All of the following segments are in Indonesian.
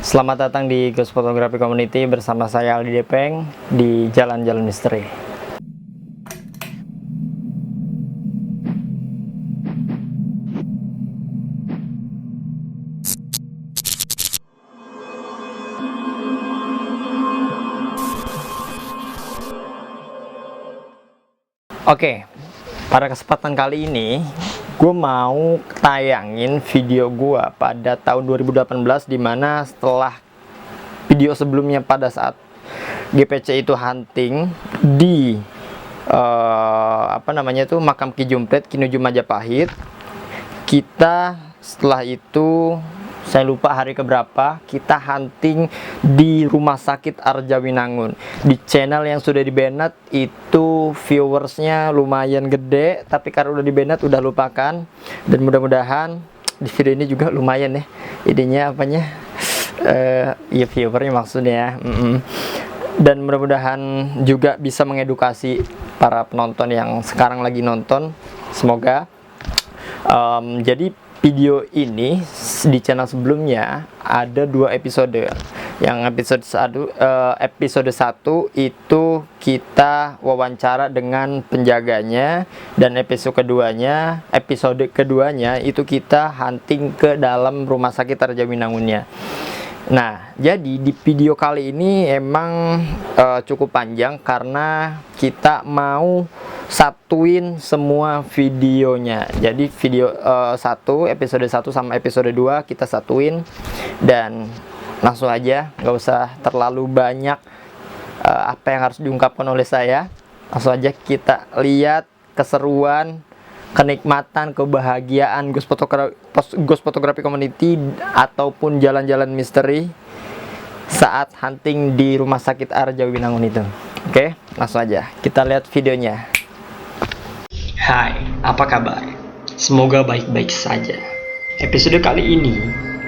Selamat datang di Ghost Photography Community bersama saya Aldi Depeng di Jalan-Jalan Misteri. Oke, pada kesempatan kali ini gue mau tayangin video gue pada tahun 2018, dimana setelah video sebelumnya pada saat GPC itu hunting di makam Ki Jumprit Kinuju Majapahit. Kita setelah itu, saya lupa hari keberapa, kita hunting di Rumah Sakit Arjawinangun. Di channel yang sudah di-banned itu viewersnya lumayan gede, tapi karena udah di-banned udah lupakan. Dan mudah-mudahan di video ini juga lumayan ya, idenya apanya, ya viewernya maksudnya. Dan mudah-mudahan juga bisa mengedukasi para penonton yang sekarang lagi nonton, semoga. Jadi video ini di channel sebelumnya ada 2 episode. Yang episode 1 itu kita wawancara dengan penjaganya, dan episode keduanya itu kita hunting ke dalam Rumah Sakit Arjawinangunnya. Nah, jadi di video kali ini emang cukup panjang karena kita mau satuin semua videonya. Jadi video episode 1 sama episode 2 kita satuin, dan langsung aja, nggak usah terlalu banyak apa yang harus diungkapkan oleh saya. Langsung aja kita lihat keseruan, kenikmatan, kebahagiaan Ghost Photography Community ataupun jalan-jalan misteri saat hunting di Rumah Sakit Arjawinangun itu. Oke, langsung aja kita lihat videonya. Hai, apa kabar? Semoga baik-baik saja. Episode kali ini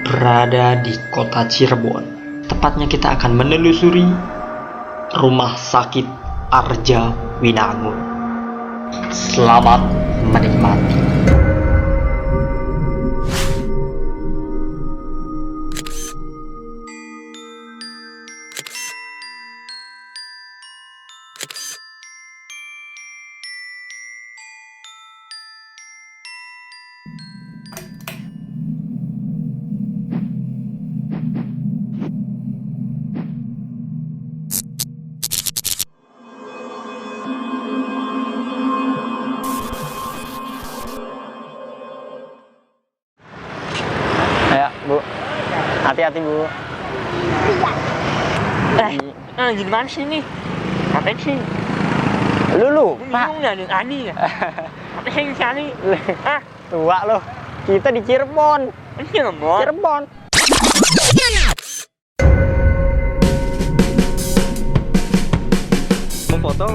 berada di kota Cirebon. Tepatnya kita akan menelusuri Rumah Sakit Arjawinangun. Selamat menikmati. Ya, Bu. Hati-hati, Bu. Di mana sih nih? Ngapain sih? Lu, Pak. Bingung ya dengan Ani ya? Apa sih di sini? Tua lo. Kita di Cirebon. Cirebon. Mau foto?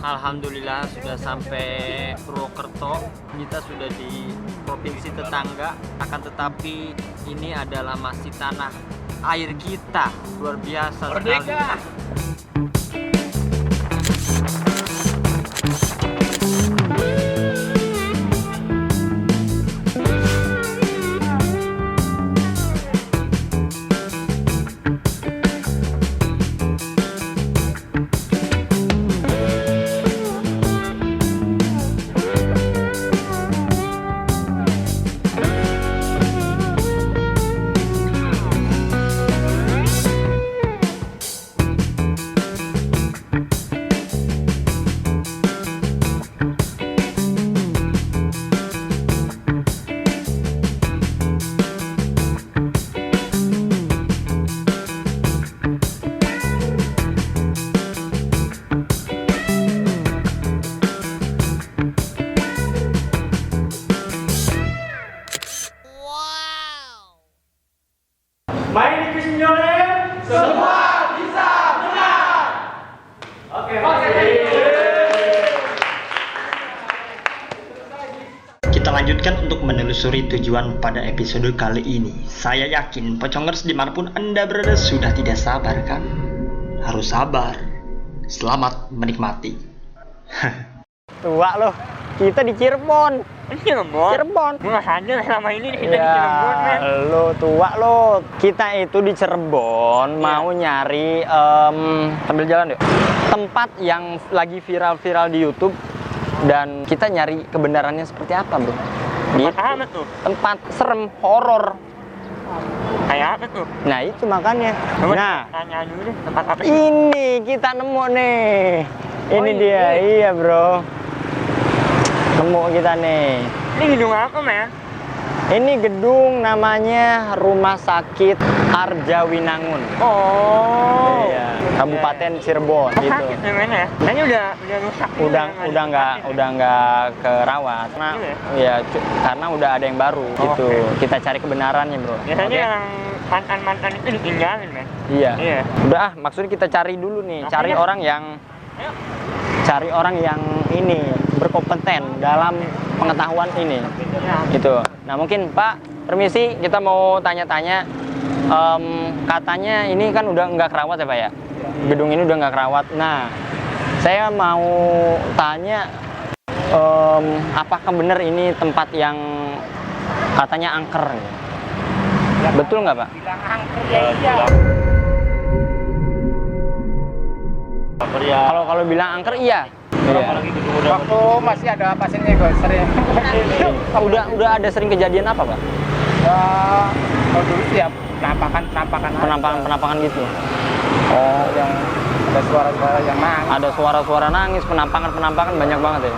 Alhamdulillah sudah sampai Purwokerto. Kita sudah di provinsi tetangga, akan tetapi ini adalah masih tanah air kita. Luar biasa sekali. Kita lanjutkan untuk menelusuri tujuan pada episode kali ini. Saya yakin Pocongers dimanapun Anda berada sudah tidak sabar kan? Harus sabar. Selamat menikmati. Tua loh, kita di Cirebon. Cirebon. Cirebon. Gue nggak sadar selama ini kita di Ya, Cirebon, men. lo tua lo. Kita itu di Cirebon mau nyari sambil jalan yuk. Tempat yang lagi viral-viral di YouTube dan kita nyari kebenarannya seperti apa, Bro? Gitu. Apa tuh? Tempat serem, horor. Kayak apa tuh? Nah, itu makanya. Coba Nah, tanya dulu deh, tempat apa sih? ini kita nemu nih. Ini Oh, dia. ini. Iya, Bro. Nemu kita nih. Ini gedung apa, men? Ini gedung namanya Rumah Sakit Arjawinangun. Oh. Iya, Kabupaten Cirebon Oh, gitu. sakit ya, men ya? Nah, ini udah rusak. Udah nggak kerawat. Karena ya karena udah ada yang baru gitu. Oke. Kita cari kebenarannya, Bro. Biasanya Oke? yang mantan-mantan itu ditinggalin, men. Iya. Iya. Udah, maksudnya kita cari dulu nih, Oke, cari ya. orang yang ini berkompeten dalam pengetahuan ini. Ya. Gitu. Nah, mungkin Pak, permisi, kita mau tanya-tanya. Katanya ini kan udah nggak kerawat ya, Pak ya? Gedung ini udah nggak kerawat. Nah, saya mau tanya, apakah benar ini tempat yang katanya angker? Betul nggak, Pak? Bilang angker ya iya. Kalau bilang angker, iya. Iya. Waktu masih ada pasiennya kok sering. Udah ada sering kejadian apa, Pak? Kalau dulu sih ya penampakan Penampakan gitu. Oh, yang ada suara-suara yang nangis. ada suara-suara nangis, penampakan banyak banget ya.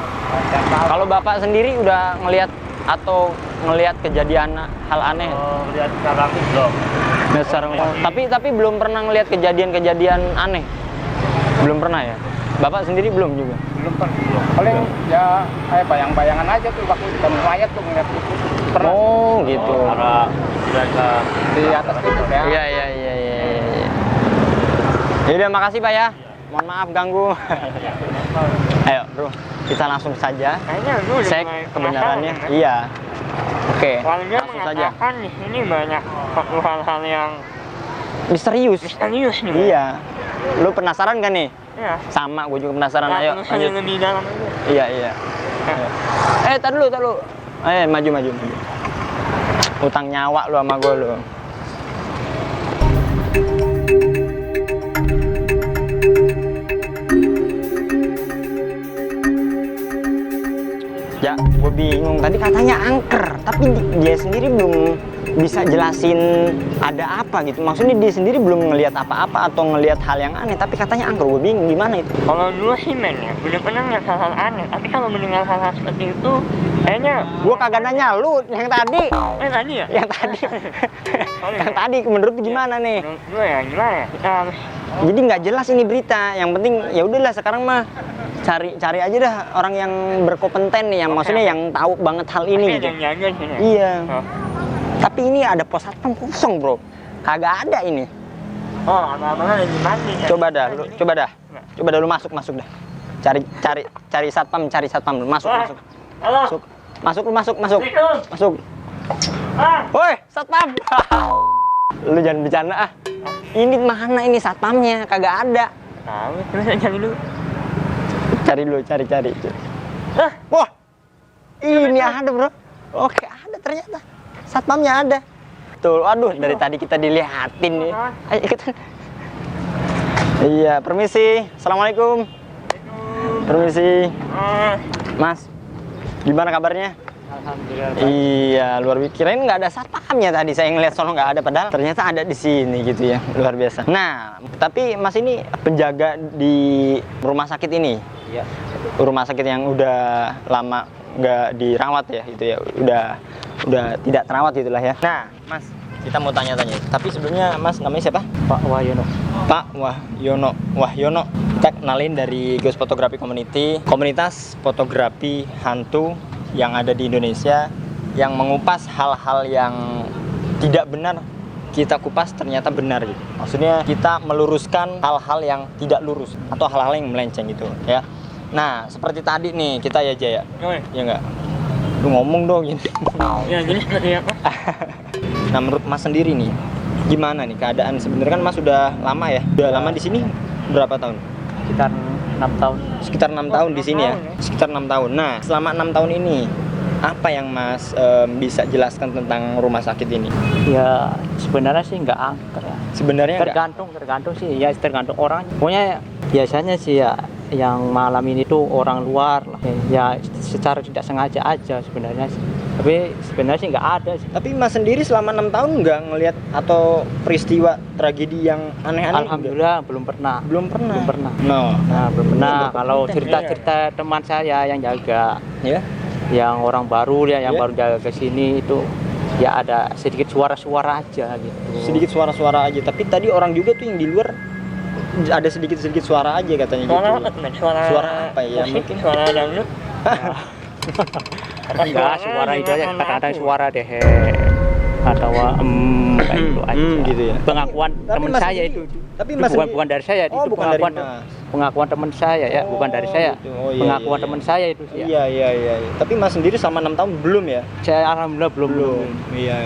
Kalau Bapak sendiri udah ngelihat atau ngelihat kejadian hal aneh? Lihat sekarang belum. Tapi belum pernah ngelihat kejadian-kejadian aneh. Belum pernah ya? Bapak sendiri belum juga? Belum kan? Paling ya kayak bayang-bayangan aja tuh waktu kita mayat tuh ngeliat itu. Pernah Oh, gitu. di atas itu ya. Iya. Yaudah, makasih Pak ya. Mohon maaf ganggu. Ayo, Bro. Kita langsung saja. Kayaknya lu udah Cek mulai kebenarannya. penasaran, kan? Iya. Oke, Warga langsung saja. mengatakan di sini banyak suatu hal-hal yang Misterius. misterius nih. Iya. Lu penasaran kan nih? Iya. Sama, gue juga penasaran. Nah, Ayo, terus lanjut. lebih dalam aja. Iya. Tar dulu. Maju. Utang nyawa lu sama gue lu. Ya, gue bingung. Tadi katanya angker, tapi dia sendiri belum bisa jelasin ada apa gitu. Maksudnya dia sendiri belum ngelihat apa-apa atau ngelihat hal yang aneh, tapi katanya angker. Gue bingung gimana itu. Kalau dulu sih men ya, udah pernah ngeliat hal-hal aneh. Tapi kalau mendengar hal-hal seperti itu, kayaknya Gue kagak nanya lu yang tadi. tadi ya? Yang tadi. Yang tadi menurut lu gimana nih? Menurut gue ya gimana ya? Kita harus Jadi nggak jelas ini berita. Yang penting ya udahlah sekarang mah cari aja dah orang yang berkompeten nih, yang maksudnya yang tahu banget hal ini. Gitu. yang jaga sini. Iya. Oh. Tapi ini ada pos satpam kosong, Bro. Kagak ada ini. Oh, abang-abangan lagi mandi ya? Coba dah lu masuk dah. Cari satpam lu. Masuk. Halo. Masuk. Assalamualaikum. Masuk. Ah, Woi, satpam. Lu jangan bercanda ah. Ini mana ini satpamnya? Kagak ada. tahu. Terus aja dulu. Cari. Ah, Wah, ini ada bro. Oke, ada ternyata. Satpamnya ada. Tuh, aduh, dari tadi kita dilihatin nih. Ayo ikutan. Iya, permisi. Assalamualaikum. Permisi. Mas, gimana kabarnya? alhamdulillah. Iya, luar biasa. Kirain nggak ada satpamnya tadi. Saya ngeliat sono nggak ada, padahal ternyata ada di sini gitu ya. Luar biasa. Nah, tapi Mas ini penjaga di rumah sakit ini. Iya. Rumah sakit yang udah lama nggak dirawat ya, gitu ya. Udah tidak terawat gitulah ya. Nah, Mas, kita mau tanya-tanya. Tapi sebelumnya Mas namanya siapa? Pak Wahyono. Pak Wahyono. Kita kenalin dari Ghost Photography Community, komunitas fotografi hantu yang ada di Indonesia yang mengupas hal-hal yang tidak benar kita kupas ternyata benar gitu. Maksudnya kita meluruskan hal-hal yang tidak lurus atau hal-hal yang melenceng gitu ya. Nah, seperti tadi nih kita ya Jaya. Ya enggak? Lu ngomong dong gitu. Ya, jadi seperti apa? Nah, menurut Mas sendiri nih, gimana nih keadaan sebenarnya kan Mas sudah lama ya? Udah lama di sini berapa tahun? Sekitar 6 tahun. Sekitar 6 tahun di sini ya. 6 tahun ya. Sekitar 6 tahun. Nah, selama 6 tahun ini apa yang Mas bisa jelaskan tentang rumah sakit ini? Ya sebenarnya sih nggak angker ya. Sebenarnya nggak- Tergantung sih ya, tergantung orang. Pokoknya biasanya sih ya yang malam ini tuh orang luar lah. Ya secara tidak sengaja aja sebenarnya sih. Tapi sebenarnya sih nggak ada sih. Tapi Mas sendiri selama 6 tahun nggak ngelihat atau peristiwa tragedi yang aneh-aneh? Alhamdulillah belum pernah. Belum pernah. Belum pernah. No. Nah, belum pernah. Ini Kalau berkonten, cerita-cerita teman saya yang jaga, Ya. yang orang baru ya, yang Ya. baru jaga ke sini itu ya ada sedikit suara-suara aja gitu. Sedikit suara-suara aja. Tapi tadi orang juga tuh yang di luar ada sedikit-sedikit suara aja katanya Suara gitu. apa teman? Suara apa ya? musik, Mungkin suara dangdut. Enggak, suara itu aja, kadang-kadang suara deh atau kayak gitu aja. gitu ya. Pengakuan Tapi teman Mas saya sendiri- itu. tapi Itu Mas bukan sendiri- dari saya, Oh, itu bukan dari pengakuan Mas. pengakuan teman saya ya, bukan dari saya. gitu. Oh, iya, Pengakuan iya, teman iya. saya itu sih. Ya. Iya. Tapi Mas sendiri selama 6 tahun belum ya? Saya alhamdulillah belum. Iya.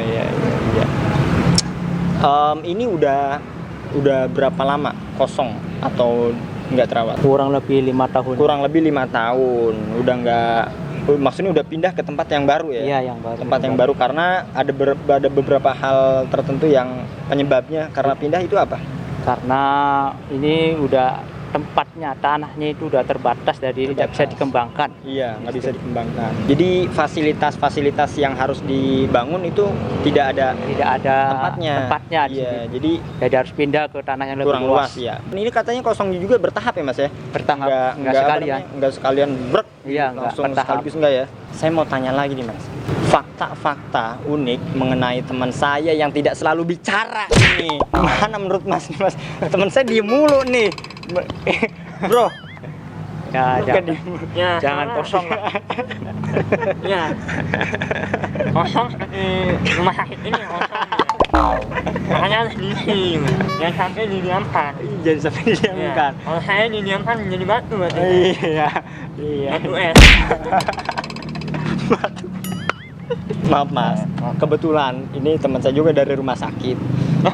Ini udah berapa lama kosong atau nggak terawat? Kurang lebih 5 tahun. Kurang lebih 5 tahun. Udah nggak, maksudnya udah pindah ke tempat yang baru ya? Iya, yang baru. Tempat yang baru karena ada beberapa hal tertentu yang penyebabnya karena pindah itu apa? Karena ini udah tempatnya, tanahnya itu udah terbatas dari tidak bisa Terbatas. dikembangkan. Iya, nggak bisa dikembangkan. Jadi fasilitas-fasilitas yang harus dibangun itu tidak ada Tidak ada tempatnya. di Iya, sini. jadi Jadi harus pindah ke tanah yang lebih kurang luas ya. Ini katanya kosong juga bertahap ya Mas ya? Bertahap, Nggak nggak apa sekalian. namanya, nggak sekalian brek. Iya, nggak langsung bertahap. sekaligus enggak ya? Saya mau tanya lagi nih Mas. Fakta-fakta unik mengenai teman saya yang tidak selalu bicara nih. Mana menurut Mas nih Mas? Teman saya diem mulu nih. Bro, Ya, bukan jangan, diem. Ya, jangan salah. kosong lah. Ya. Kosong seperti rumah sakit ini kosong. Makanya harus diisi. Jangan sampai didiamkan. Jangan sampai Ya. didiamkan. Kalau saya didiamkan menjadi batu berarti. Iya, iya. Batu es. Maaf Mas, kebetulan ini teman saya juga dari rumah sakit,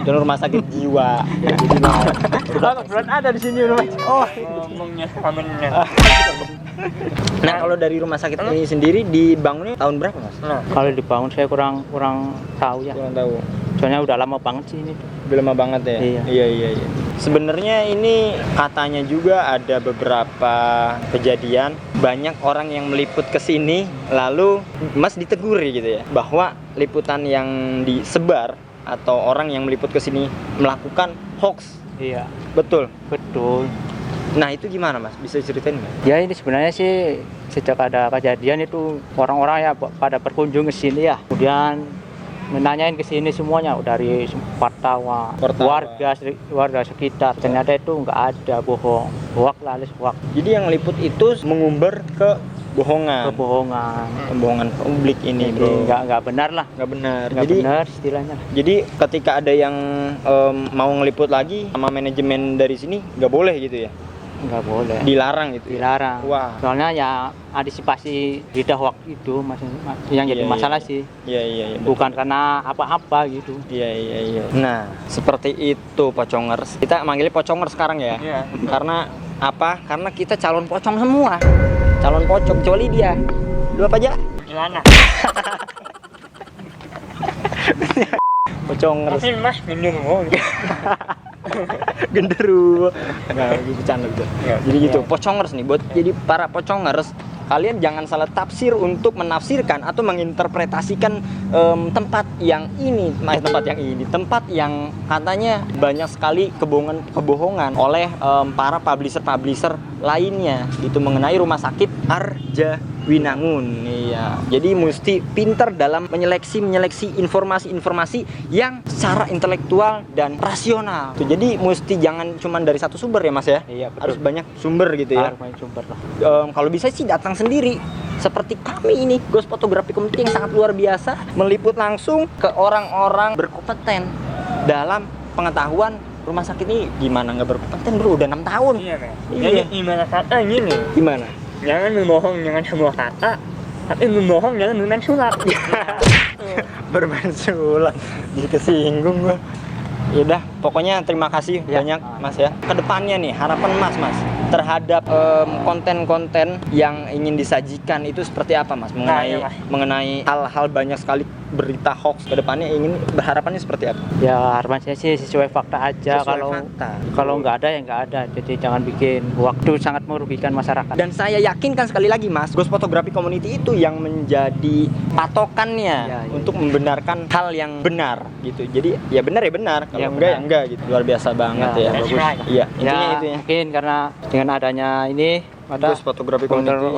dan rumah sakit jiwa. Ya, jadi Kebetulan ada di sini rumah. oh. Ngomongnya sama benar. Nah kalau dari rumah sakit ini sendiri dibangunnya tahun berapa Mas? Nah, Kalau dibangun saya kurang tahu ya. Kurang tahu. Soalnya udah lama banget sih ini. Udah lama banget ya? Iya. Sebenarnya ini katanya juga ada beberapa kejadian banyak orang yang meliput ke sini lalu Mas diteguri gitu ya bahwa liputan yang disebar atau orang yang meliput ke sini melakukan hoax. Iya, Betul. betul. Nah, itu gimana Mas? Bisa ceritain nggak? Ya ini sebenarnya sih sejak ada kejadian itu orang-orang ya pada berkunjung ke sini ya. Kemudian menanyain ke sini semuanya dari wartawan, warga sekitar. Ternyata itu nggak ada, bohong, hoak lah, alias hoak, Jadi yang meliput itu mengumbar kebohongan. Kebohongan publik ini, Jadi Bro. nggak benar lah, Nggak benar. nggak Jadi benar istilahnya. Jadi ketika ada yang mau ngeliput lagi sama manajemen dari sini nggak boleh gitu ya, Nggak boleh, dilarang gitu. Ya? dilarang. Wah. Soalnya ya antisipasi berita hoak itu yang jadi Iya, masalah iya. sih, Iya. bukan karena apa-apa gitu. Iya. Nah seperti itu Pocongers. Kita manggilnya Pocongers sekarang ya. iya. Karena apa? Karena kita calon pocong semua. Calon pocong kecuali dia. Lu apa aja? Celana. Pocongers. Mungkin Mas genderuwo. Genderuwo. Nggak, gitu bercanda gitu. Ya, Jadi gitu, Pocongers nih, buat jadi para Pocongers, kalian jangan salah tafsir untuk menafsirkan atau menginterpretasikan tempat yang katanya banyak sekali kebohongan oleh para publisher lainnya gitu mengenai rumah sakit Arjawinangun. Iya. Jadi mesti pintar dalam menyeleksi informasi-informasi yang secara intelektual dan rasional. Tuh, jadi mesti jangan cuma dari satu sumber ya Mas ya. Iya, betul. Harus banyak sumber gitu ya. Harus main sumber lah. Kalau bisa sih datang sendiri seperti kami ini Ghost Photography Community yang sangat luar biasa meliput langsung ke orang-orang berkompeten dalam pengetahuan rumah sakit ini gimana nggak berkompeten bro, udah 6 tahun. Iya kan. Iya. Jadi gimana kata gini, Gimana? jangan membohong dengan sebuah kata, tapi membohong jangan bermain sulap. Bermain sulap, jadi kesinggung gua. Yaudah, pokoknya terima kasih Ya. banyak Mas ya. Kedepannya nih, harapan Mas terhadap konten-konten yang ingin disajikan itu seperti apa Mas? Iya, Mas. Mengenai hal-hal banyak sekali berita hoax kedepannya, ingin berharapannya seperti apa? Ya harapan saya sih sesuai fakta aja. Sesuai fakta. Kalau nggak ada ya nggak ada. Jadi jangan bikin waktu sangat merugikan masyarakat. Dan saya yakinkan sekali lagi Mas, Ghost Photography Community itu yang menjadi patokannya Ya, ya, untuk membenarkan hal yang benar gitu. Jadi ya benar ya benar, kalau Ya, enggak ya benar. enggak gitu. Luar biasa banget ya. Ya, that's Bagus. right. Iya, intinya Ya itu ya. mungkin karena dengan adanya ini ada Ghost Photography Community.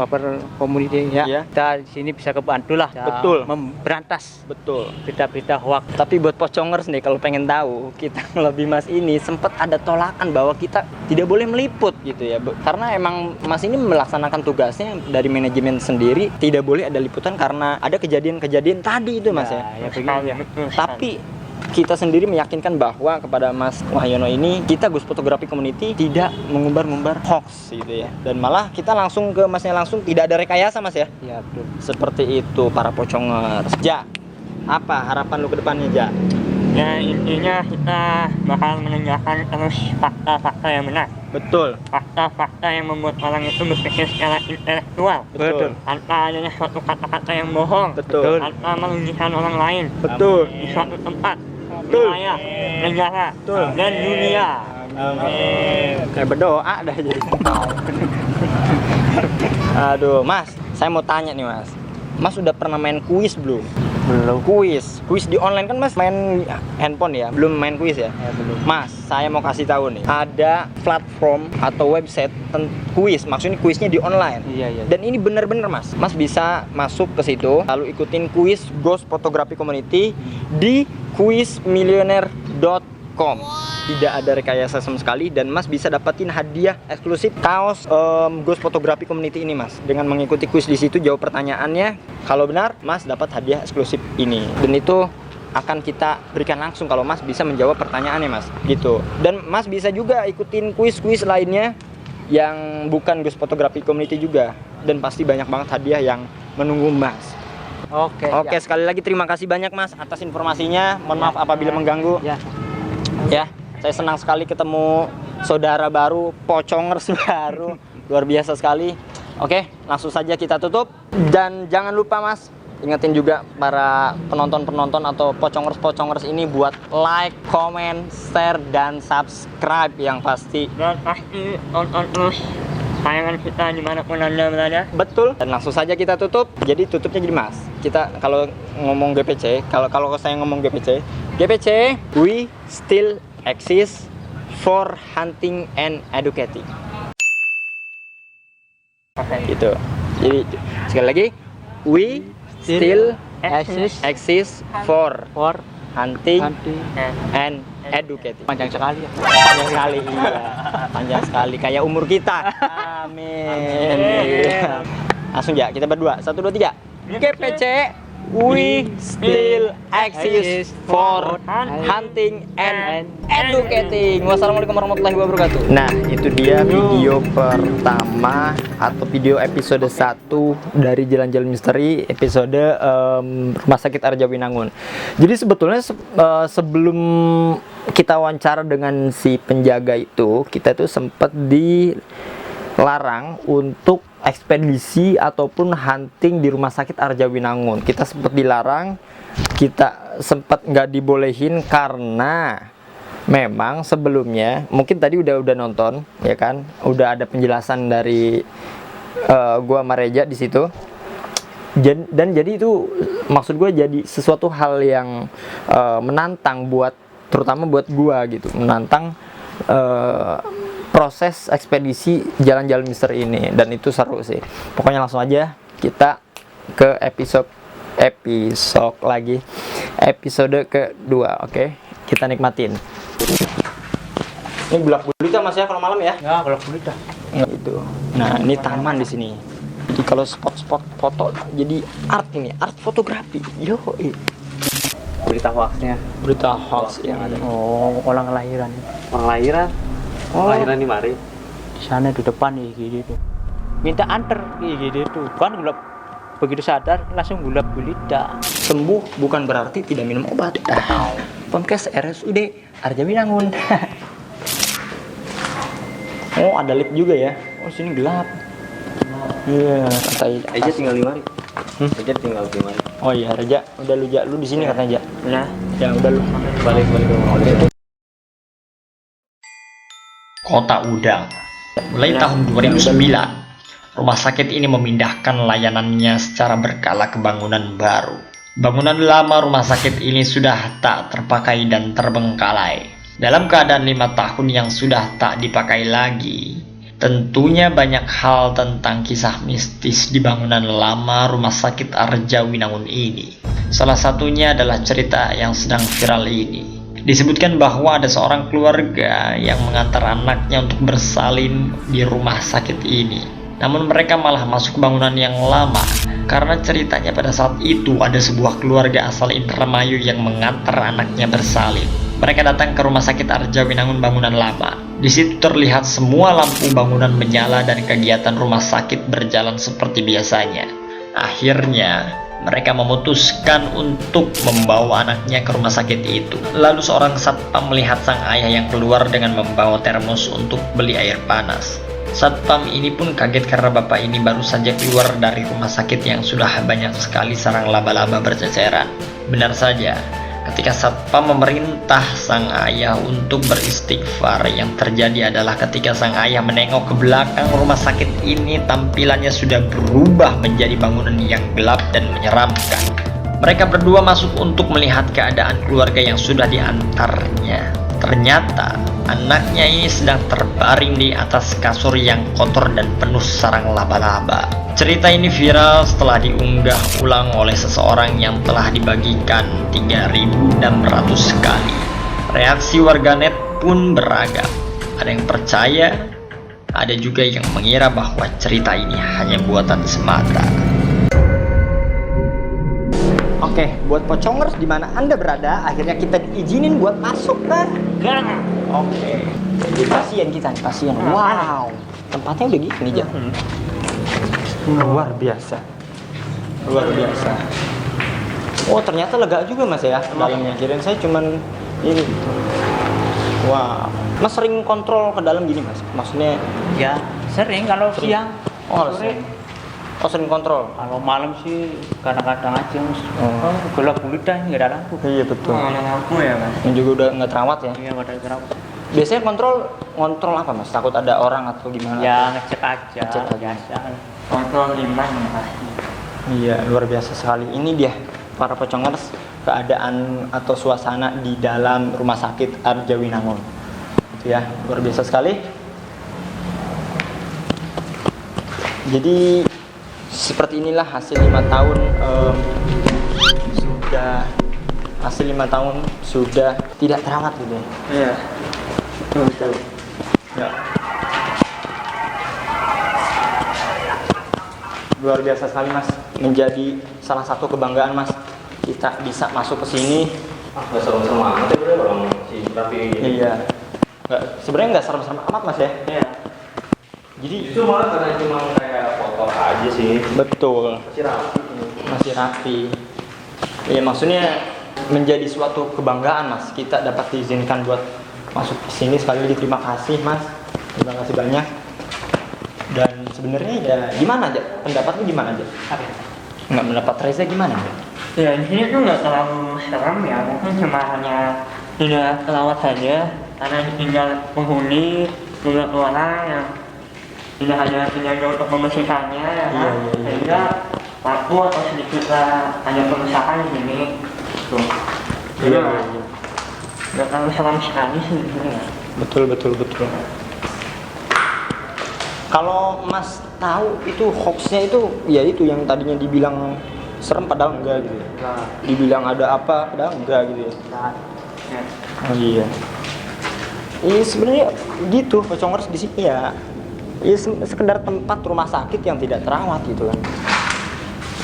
community ya. Iya. Kita di sini bisa kebantu lah. Bisa Betul. Memberantas Betul. berita-berita hoax. Tapi buat pocongers nih, kalau pengen tahu, kita lebih Mas ini sempat ada tolakan bahwa kita tidak boleh meliput gitu ya. Karena emang Mas ini melaksanakan tugasnya dari manajemen sendiri, tidak boleh ada liputan karena ada kejadian-kejadian tadi itu Mas ya. Ya begitu Sekali, ya. betul sekali. Tapi kita sendiri meyakinkan bahwa kepada Mas Wahyono ini, kita Ghost Photography Community tidak mengumbar-ngumbar hoax gitu ya. Dan malah kita langsung ke Masnya langsung, tidak ada rekayasa Mas ya. Ya betul. Seperti itu para pocongers. Ja, apa harapan lu ke depannya Ja? Ya intinya kita bakal menegakkan terus fakta-fakta yang benar, Betul. fakta-fakta yang membuat orang itu berpikir secara intelektual, Betul. tanpa adanya suatu kata-kata yang bohong, Betul. tanpa merugikan orang lain Betul. di suatu tempat, Betul. wilayah, negara, Betul. dan dunia. Kayak berdoa dah jadi. Aduh, Mas, saya mau tanya nih, Mas. Mas udah pernah main kuis belum? Belum. Kuis di online kan Mas main handphone ya, belum main kuis ya? Ya belum. Mas, saya mau kasih tahu nih, ada platform atau website kuis, maksudnya kuisnya di online. Iya iya. Dan ini bener-bener Mas bisa masuk ke situ, lalu ikutin kuis Ghost Photography Community di quizmillionaire.com. Tidak ada rekayasa sama sekali, dan Mas bisa dapetin hadiah eksklusif kaos Ghost Photography Community ini Mas. Dengan mengikuti kuis di situ, jawab pertanyaannya, kalau benar Mas dapat hadiah eksklusif ini. Dan itu akan kita berikan langsung kalau Mas bisa menjawab pertanyaannya Mas, gitu. Dan Mas bisa juga ikutin kuis-kuis lainnya yang bukan Ghost Photography Community juga, dan pasti banyak banget hadiah yang menunggu Mas. Oke. Oke, ya. sekali lagi terima kasih banyak Mas atas informasinya. Mohon maaf apabila mengganggu. Ya. Ya, saya senang sekali ketemu saudara baru, pocongers baru. Luar biasa sekali. Oke, langsung saja kita tutup. Dan jangan lupa Mas, ingetin juga para penonton-penonton atau pocongers-pocongers ini buat like, comment, share, dan subscribe yang pasti. Dan pasti tonton terus tayangan kita dimanapun Anda berada. Betul. Dan langsung saja kita tutup. Jadi tutupnya gini Mas. Kita kalau ngomong GPC, kalau saya ngomong GPC, we still exist for hunting and educating. Gitu. Jadi sekali lagi, we still exist for hunting and educating. Panjang sekali ya. Panjang sekali, iya. Panjang sekali, kayak umur kita. Amin. Iya. Langsung ya, kita berdua. 1, 2, 3. GPC, we still exist for hunting and educating. Wassalamualaikum warahmatullahi wabarakatuh. Nah, itu dia video pertama atau video episode 1 dari Jalan-Jalan Misteri, episode Rumah Sakit Arjawinangun. Jadi sebetulnya sebelum kita wawancara dengan si penjaga itu, kita tuh sempat dilarang untuk ekspedisi ataupun hunting di Rumah Sakit Arjawinangun. Kita sempat dilarang, kita sempat nggak dibolehin karena memang sebelumnya, mungkin tadi udah nonton ya kan, udah ada penjelasan dari gua sama Reja di situ. Dan jadi itu maksud gue jadi sesuatu hal yang menantang terutama buat gua gitu, menantang proses ekspedisi Jalan-Jalan Misteri ini, dan itu seru sih. Pokoknya langsung aja kita ke episode kedua. Oke, kita nikmatin. Ini bulak gulita Mas ya kalau malam ya? Ya kalau kulit dah. Itu. Nah, ini taman di sini. Jadi kalau spot-spot foto jadi art ini, art fotografi. Yo. berita hoaxnya. Berita hoax yang ada. Oh, orang kelahiran. Orang lahiran. Oh. Lahiran di mari. Di sana di depan IGD itu. Minta anter IGD itu. Kan gulap begitu sadar langsung gulap gulita. Sembuh bukan berarti tidak minum obat. Podcast RSUD Arjawinangun. Oh, ada lift juga ya. Oh, sini gelap. Iya, santai. Aja tinggal di mari. Aja tinggal di mari. Oh iya, Raja. Udah lu di sini katanya, Ja. Ya. Ya, udah lu. Balik ke rumah. Kota Udang. Mulai tahun 2009, rumah sakit ini memindahkan layanannya secara berkala ke bangunan baru. Bangunan lama rumah sakit ini sudah tak terpakai dan terbengkalai. Dalam keadaan 5 tahun yang sudah tak dipakai lagi, tentunya banyak hal tentang kisah mistis di bangunan lama rumah sakit Arjawinangun ini. Salah satunya adalah cerita yang sedang viral ini. Disebutkan bahwa ada seorang keluarga yang mengantar anaknya untuk bersalin di rumah sakit ini. Namun mereka malah masuk ke bangunan yang lama karena ceritanya pada saat itu ada sebuah keluarga asal Indramayu yang mengantar anaknya bersalin. Mereka datang ke rumah sakit Arjawinangun bangunan lama. Di situ terlihat semua lampu bangunan menyala dan kegiatan rumah sakit berjalan seperti biasanya. Akhirnya, mereka memutuskan untuk membawa anaknya ke rumah sakit itu. Lalu seorang satpam melihat sang ayah yang keluar dengan membawa termos untuk beli air panas. Satpam ini pun kaget karena bapak ini baru saja keluar dari rumah sakit yang sudah banyak sekali sarang laba-laba berceceran. Benar saja, ketika satpam memerintah sang ayah untuk beristighfar, yang terjadi adalah ketika sang ayah menengok ke belakang rumah sakit ini, tampilannya sudah berubah menjadi bangunan yang gelap dan menyeramkan. Mereka berdua masuk untuk melihat keadaan keluarga yang sudah diantarnya. Ternyata anaknya ini sedang terbaring di atas kasur yang kotor dan penuh sarang laba-laba. Cerita ini viral setelah diunggah ulang oleh seseorang yang telah dibagikan 3.600 kali. Reaksi warganet pun beragam. Ada yang percaya, ada juga yang mengira bahwa cerita ini hanya buatan semata. Oke, buat pocongers di mana Anda berada, akhirnya kita diizinin buat masuk kan? Oke. Jadi pasien kita nih, pasien. Wow. Tempatnya udah gini, Ja. Luar biasa. Luar biasa. Oh, ternyata lega juga Mas ya dalamnya. Kirain saya cuman ini gitu. Wow. Mas sering kontrol ke dalam gini, Mas? Maksudnya Ya, sering kalau siang. oh, sore. sering kontrol. Kalau malam sih kadang-kadang aja Mas. Gelap gulita nggak ada lampu. Iya, betul. Ada lampu ya, Mas. Yang juga udah nggak terawat ya. Iya, pada gerak. Biasanya kontrol apa Mas? Takut ada orang atau gimana? Ya ngecek aja, Ngecek aja. biasa. Kontrol limbah ya, pasti. Iya, luar biasa sekali. Ini dia para pocongers, keadaan atau suasana di dalam rumah sakit Arjawinangun. Itu ya, luar biasa sekali. Jadi seperti inilah hasil 5 tahun sudah tidak terawat gitu ya. Iya. Betul. Ya. Luar biasa sekali Mas, menjadi salah satu kebanggaan Mas. Kita bisa masuk ke sini. Nggak serem-serem amat ya bro, orang si tapi Iya. Sebenarnya nggak serem-serem amat Mas ya. Iya. Jadi Itu malah karena cuma kayak foto aja sih. betul, Masih rapi. masih rapi. Iya, maksudnya menjadi suatu kebanggaan Mas. Kita dapat diizinkan buat masuk ke sini. Sekali lagi terima kasih Mas. Terima kasih banyak. Dan sebenarnya ya gimana aja? Pendapat lu gimana aja? Nggak mendapat Reza gimana aja? Ya, di sini tuh nggak terlalu serem ya, mungkin cuma hanya tidak terawat saja karena ditinggal penghuni beberapa orang yang tidak hanya penjaga untuk membersihkannya ya kan, Iya. sehingga lampu atau sedikit lah ada kerusakan di sini. Tuh. Iya. Nggak terlalu serem sekali sih di sini ya. Betul. Kalau Mas tahu itu hoaxnya itu ya itu yang tadinya dibilang serem padahal enggak gitu. Nah, Dibilang ada apa padahal enggak gitu ya. nah, ya. Oh iya. Iya sebenarnya gitu pocongers di sini ya. Ya sekedar tempat rumah sakit yang tidak terawat gitu kan.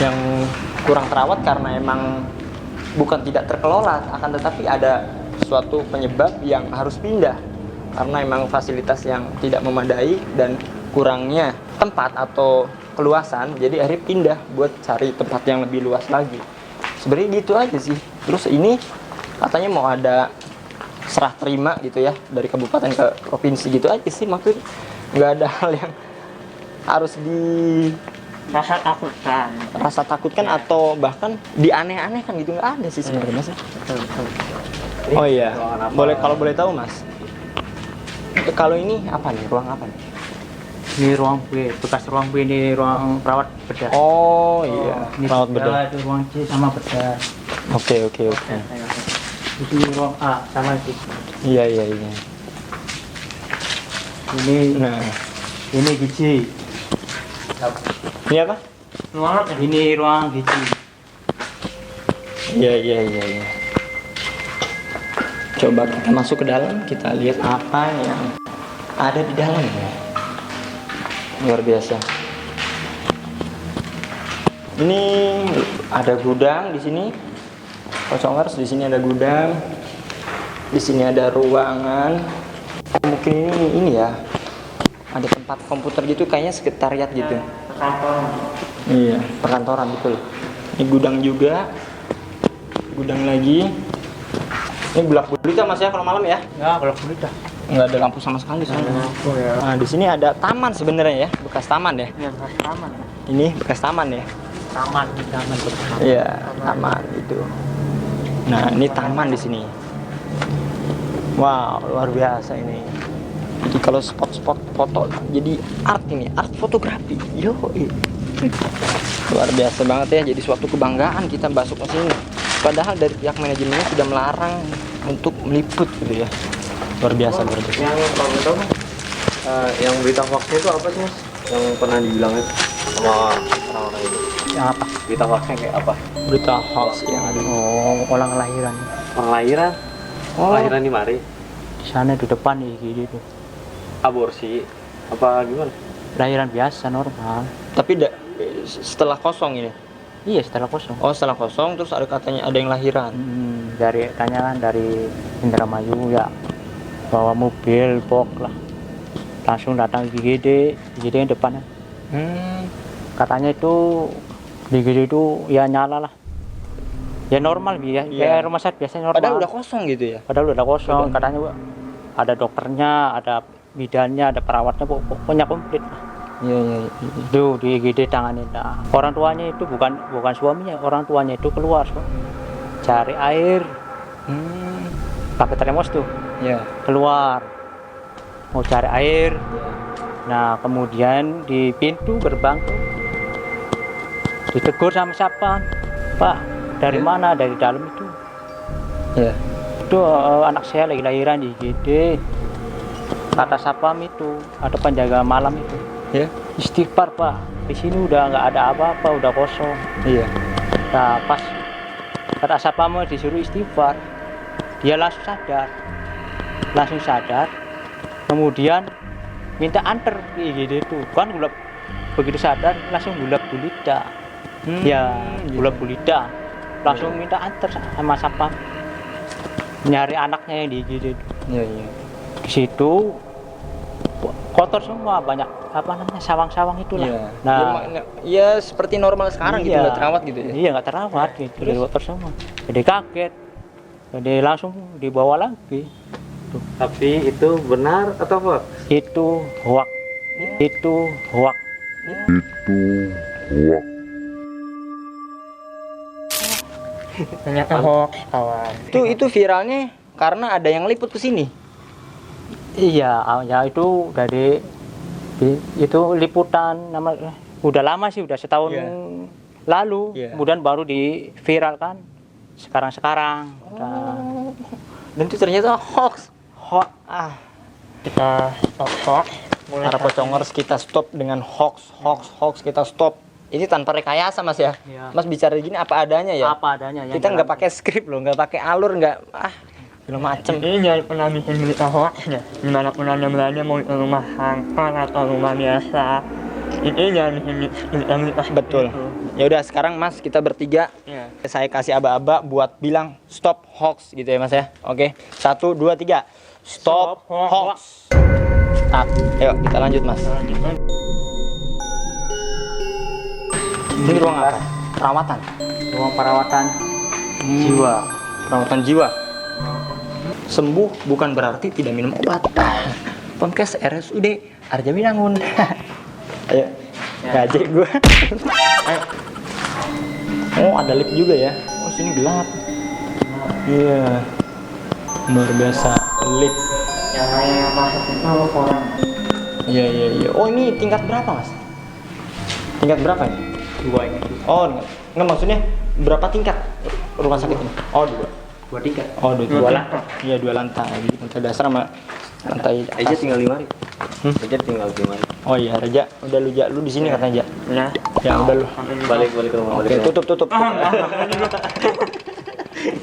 Yang kurang terawat karena emang bukan tidak terkelola, akan tetapi ada suatu penyebab yang harus pindah karena memang fasilitas yang tidak memadai dan kurangnya tempat atau keluasan, jadi akhirnya pindah buat cari tempat yang lebih luas lagi. Sebenarnya gitu aja sih. Terus ini katanya mau ada serah terima gitu ya dari kabupaten ke provinsi gitu aja sih, maksudnya nggak ada hal yang harus rasa takutkan atau bahkan dianeh-anehkan gitu, nggak ada sih sebenarnya Mas. Oh iya, kalau boleh tahu Mas, kalau ini apa nih, ruang apa nih? Ini ruang B, bekas ruang B, ini ruang perawat bedah. Oh iya, Ini perawat bedah. Itu ruang C sama bedah. Oke. Di sini ruang A sama itu. Iya. Ini Nah, ini gizi. ini apa? Ini ruang gizi. Iya. Coba kita masuk ke dalam, kita lihat apa yang ada di dalam ya. Luar biasa. Ini ada gudang di sini. Pocongers, di sini ada gudang. Di sini ada ruangan. Mungkin ini ya. Ada tempat komputer gitu, kayaknya sekretariat gitu. Iya, perkantoran betul. Ini gudang juga. Gudang lagi. Ini gelap gulita Mas ya kalau malam ya? Ya, kalau kulit dah. Nggak ada lampu sama sekali soalnya. Nah, di sini ada taman sebenarnya ya, bekas taman ya. Iya, bekas taman. Ini bekas taman ya. Taman. Iya, taman itu. Nah, ini taman di sini. Wow, luar biasa ini. Jadi kalau spot-spot foto, jadi art ini, art fotografi. Yo, luar biasa banget ya. Jadi suatu kebanggaan kita masuk ke sini. Padahal dari pihak manajemennya sudah melarang untuk meliput gitu ya. Luar biasa. Yang kalau betul yang berita hoaxnya itu apa sih Mas? Yang pernah dibilang itu sama orang-orang itu. Yang apa? Berita hoaxnya kayak apa? Berita hoax yang ada. Oh, orang kelahiran. Orang lahiran? Lahiran di mari? Di sana di depan nih gitu. Aborsi? Apa gimana? Lahiran biasa normal. Tapi setelah kosong ini. Iya, setelah kosong. Oh, setelah kosong terus ada katanya ada yang lahiran. Dari tanyakan dari Indramayu ya, bawa mobil box lah, langsung datang di GD yang depannya. Katanya itu di GD itu ya nyala lah, ya normal ya, kayak rumah sakit biasanya normal. Padahal udah kosong gitu ya. Padahal udah kosong. Katanya ada dokternya, ada bidannya, ada perawatnya, pokoknya komplit lah. Iya. Itu di IGD tanganin. Nah, orang tuanya itu bukan suaminya, orang tuanya itu keluar cari air, pakai termos tuh, Iya. keluar mau cari air. Nah, kemudian di pintu gerbang tuh ditegur sama siapa, Pak, dari mana? Dari dalam itu. Iya. Itu anak saya lagi lahiran di IGD. Kata sapam itu, ada penjaga malam itu. Ya. Istighfar Pak, di sini udah nggak ada apa-apa, udah kosong. Iya. Nah, pas kata sapam disuruh istighfar, dia langsung sadar. Kemudian minta anter di IGD itu, kan begitu sadar langsung gulap gulita. Gulap gulita, langsung minta anter sama sapam, nyari anaknya yang di IGD itu. Iya. Di situ kotor semua, banyak sawang-sawang itulah. Iya. Nah, ya seperti normal sekarang gitu, nggak terawat gitu ya. Iya, nggak terawat gitu, jadi kotor semua. Jadi kaget, jadi langsung dibawa lagi. Tuh. Tapi itu benar atau hoax? Itu hoax. Ternyata hoax kawan. Itu viralnya karena ada yang liput ke sini. Iya, ya itu dari itu liputan udah lama sih, udah setahun lalu. Kemudian baru diviralkan sekarang. Dan itu ternyata hoax. Kita stop. Para pocongers, kita stop dengan hoax kita stop. Ini tanpa rekayasa Mas ya. Iya. Mas bicara gini apa adanya ya. Apa adanya. Kita nggak pakai skrip loh, nggak pakai alur, nggak belum macem. Ini jangan pernah bikin berita hoax ya. Gimana pun anda berada, mau itu rumah hangkang atau rumah biasa, ini jangan Betul. Ya udah sekarang Mas kita bertiga, Ya. saya kasih aba-aba buat bilang stop hoax gitu ya Mas ya. Oke. 1 2 3. Stop hoax. Stop. Ayo kita lanjut Mas. Ini ruang apa? Perawatan. Ruang perawatan jiwa. Perawatan jiwa. Sembuh bukan berarti tidak minum obat. Podcast RSUD Arjawinangun. Ayo. Ngajak gue. Ayo. Oh ada lift juga ya. Oh sini gelap. Iya. Luar biasa lift. Yang masuk itu orang. Iya. Oh ini tingkat berapa Mas? Tingkat berapa ini? 2 ini. Oh nggak maksudnya berapa tingkat rumah sakit ini? Oh 2 tingkat. Oh 2 Dua lantai. Iya 2 lantai. Lantai dasar sama lantai Aja atas. tinggal di mari. Aja tinggal di mari. Oh iya Reja, udah lu di sini katanya Ja. Ya. Ya udah lu. Balik ke rumah. Oke, tutup.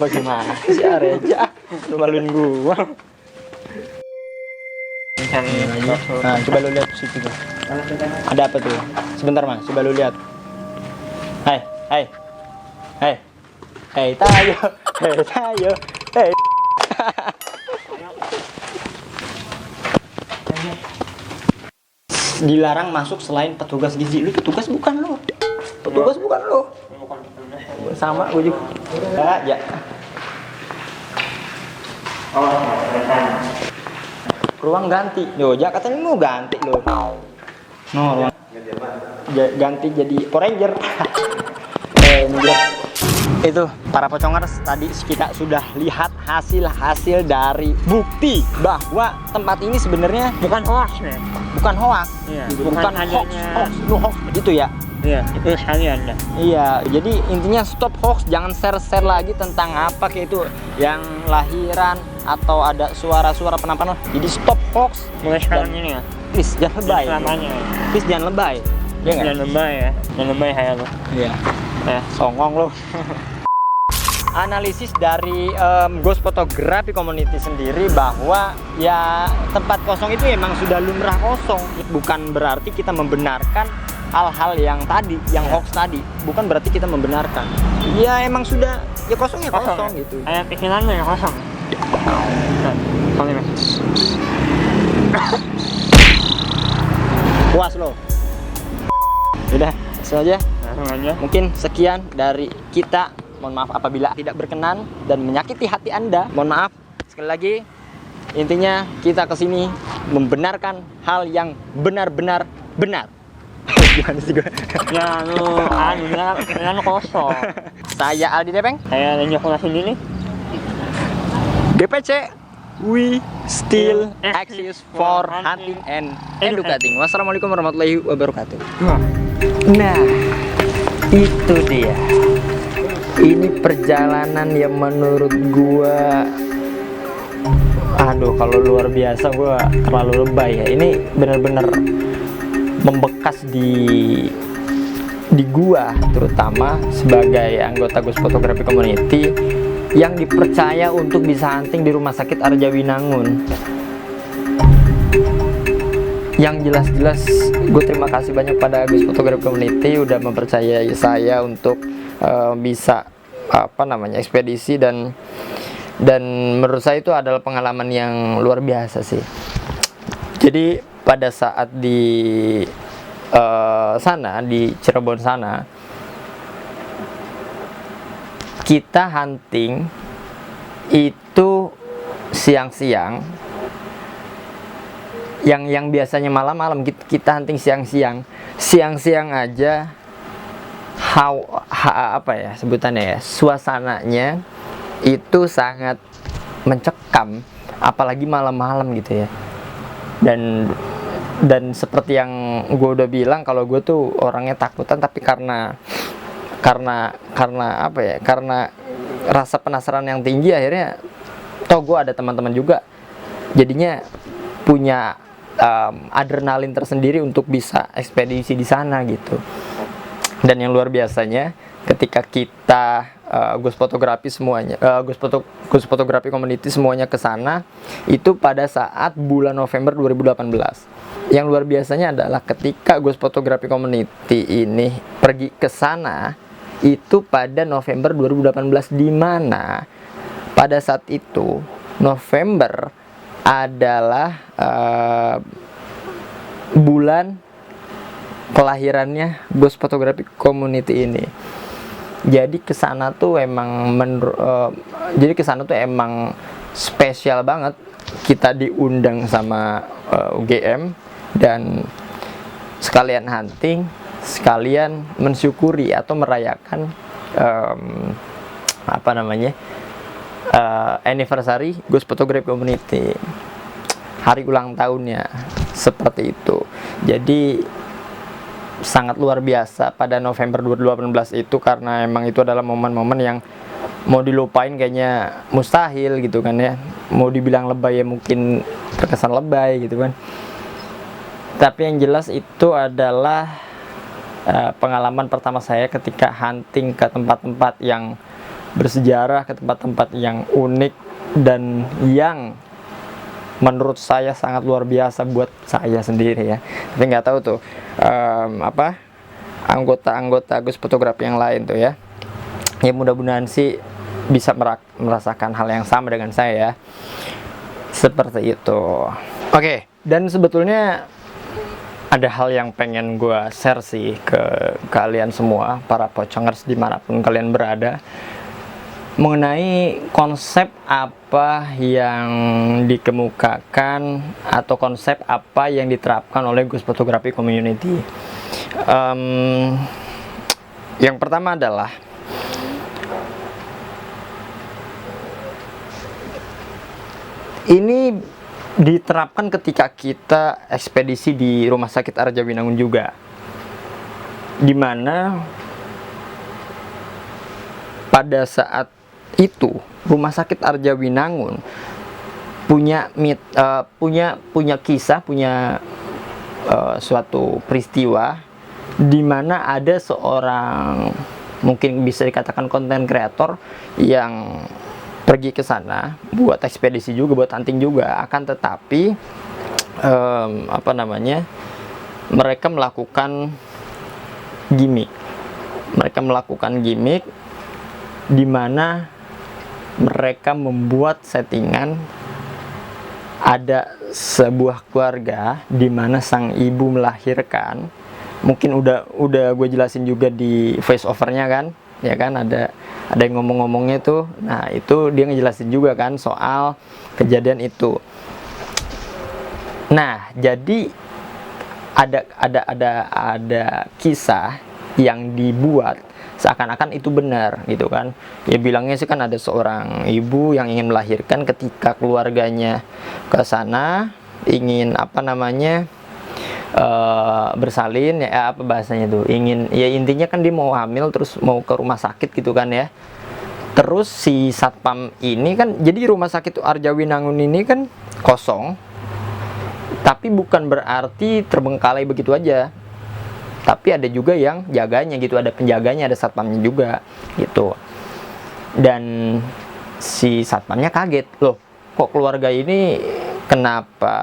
Bagaimana sih Reja? Lu maluin gua. Nah, coba lu lihat situ tuh. Ada apa tuh? Sebentar Mas, coba lu lihat. Hai. Tayo. Hey. Dilarang masuk selain petugas gizi. Lu petugas bukan lu. Sama gue juga. Ya. Ruang ganti. Yo, ja katanya mau ganti lo. No, ruang ganti jadi Power Ranger. Itu para pocongers tadi kita sudah lihat hasil dari bukti bahwa tempat ini sebenarnya Bukan hoax ya. bukan hoax. Iya. Bukan hoax gitu ya. Iya, itu sekalian ya. Iya, jadi intinya stop hoax, jangan share lagi tentang apa kayak itu yang lahiran atau ada suara-suara penampakan. Jadi stop hoax. Mulai sekarang ini ya. Please jangan lebay. Selamanya. Please jangan lebay. Iya nggak? Jangan lebay ya. Jangan lebay kayak lo. Iya. Songong lo. Analisis dari Ghost Photography Community sendiri bahwa ya tempat kosong itu emang sudah lumrah kosong. Bukan berarti kita membenarkan hal-hal yang tadi, yang hoax tadi. Bukan berarti kita membenarkan. Ya emang sudah ya kosong gitu. Kayak pikirannya yang kosong. Puas lo. Udah, langsung aja. Langsung aja. Mungkin sekian dari kita. Mohon maaf apabila tidak berkenan dan menyakiti hati Anda. Mohon maaf. Sekali lagi, intinya kita kesini membenarkan hal yang benar-benar benar. Gimana sih gue? Ya lu pikiran kosong. Saya Aldi Depeng. Saya Renjo Kula sendiri. GPC. We still exist for hunting and educating. Wassalamualaikum warahmatullahi wabarakatuh. Nah, itu dia. Ini perjalanan yang menurut gua, aduh kalau luar biasa, gua terlalu lebay ya. Ini benar-benar membekas di gua, terutama sebagai anggota Ghost Photography Community yang dipercaya untuk bisa hunting di Rumah Sakit Arjawinangun. Yang jelas-jelas gue terima kasih banyak pada Ghost Photography Community udah mempercayai saya untuk bisa ekspedisi dan menurut saya itu adalah pengalaman yang luar biasa sih. Jadi pada saat di sana di Cirebon sana kita hunting itu siang-siang, yang biasanya malam-malam kita hunting siang-siang aja. Sebutannya ya, suasananya itu sangat mencekam, apalagi malam-malam gitu ya. Dan seperti yang gue udah bilang, kalau gue tuh orangnya takutan, tapi karena rasa penasaran yang tinggi, akhirnya toh gue ada teman-teman juga, jadinya punya adrenalin tersendiri untuk bisa ekspedisi di sana gitu. Dan yang luar biasanya ketika kita Ghost Photography semuanya, Ghost Photography Community semuanya ke sana itu pada saat bulan November 2018. yang luar biasanya adalah ketika Ghost Photography Community ini pergi ke sana itu pada November 2018, di mana pada saat itu November adalah bulan kelahirannya Ghost Photography Community ini. Jadi kesana tuh emang spesial banget. Kita diundang sama UGM dan sekalian hunting, sekalian mensyukuri atau merayakan anniversary Ghost Photography Community, hari ulang tahunnya, seperti itu. Jadi sangat luar biasa pada November 2018 itu, karena emang itu adalah momen-momen yang mau dilupain kayaknya mustahil gitu kan ya. Mau dibilang lebay ya mungkin terkesan lebay gitu kan, tapi yang jelas itu adalah pengalaman pertama saya ketika hunting ke tempat-tempat yang bersejarah, ke tempat-tempat yang unik dan yang menurut saya sangat luar biasa buat saya sendiri ya. Tapi nggak tahu tuh anggota-anggota Ghost Photography yang lain tuh ya. Ya mudah-mudahan sih bisa merasakan hal yang sama dengan saya ya. Seperti itu. Oke, dan sebetulnya ada hal yang pengen gue share sih ke kalian semua, para pocongers dimanapun kalian berada, mengenai konsep apa yang dikemukakan atau konsep apa yang diterapkan oleh Ghost Photography Community. Yang pertama adalah ini diterapkan ketika kita ekspedisi di Rumah Sakit Arjawinangun juga, dimana pada saat itu Rumah Sakit Arjawinangun punya kisah, punya suatu peristiwa di mana ada seorang, mungkin bisa dikatakan konten kreator, yang pergi ke sana buat ekspedisi juga, buat hunting juga, akan tetapi mereka melakukan gimmick di mana mereka membuat settingan ada sebuah keluarga di mana sang ibu melahirkan. Mungkin udah gue jelasin juga di voice overnya kan, ya kan, ada yang ngomong-ngomongnya tuh. Nah itu dia ngejelasin juga kan soal kejadian itu. Nah jadi ada kisah yang dibuat seakan-akan itu benar gitu kan. Ya bilangnya sih kan ada seorang ibu yang ingin melahirkan, ketika keluarganya ke sana ingin bersalin ya, apa bahasanya tuh, ingin, ya intinya kan dia mau hamil terus mau ke rumah sakit gitu kan ya. Terus si satpam ini kan, jadi Rumah Sakit Arjawinangun ini kan kosong, tapi bukan berarti terbengkalai begitu aja, tapi ada juga yang jaganya gitu, ada penjaganya, ada satpamnya juga gitu. Dan si satpamnya kaget, loh kok keluarga ini kenapa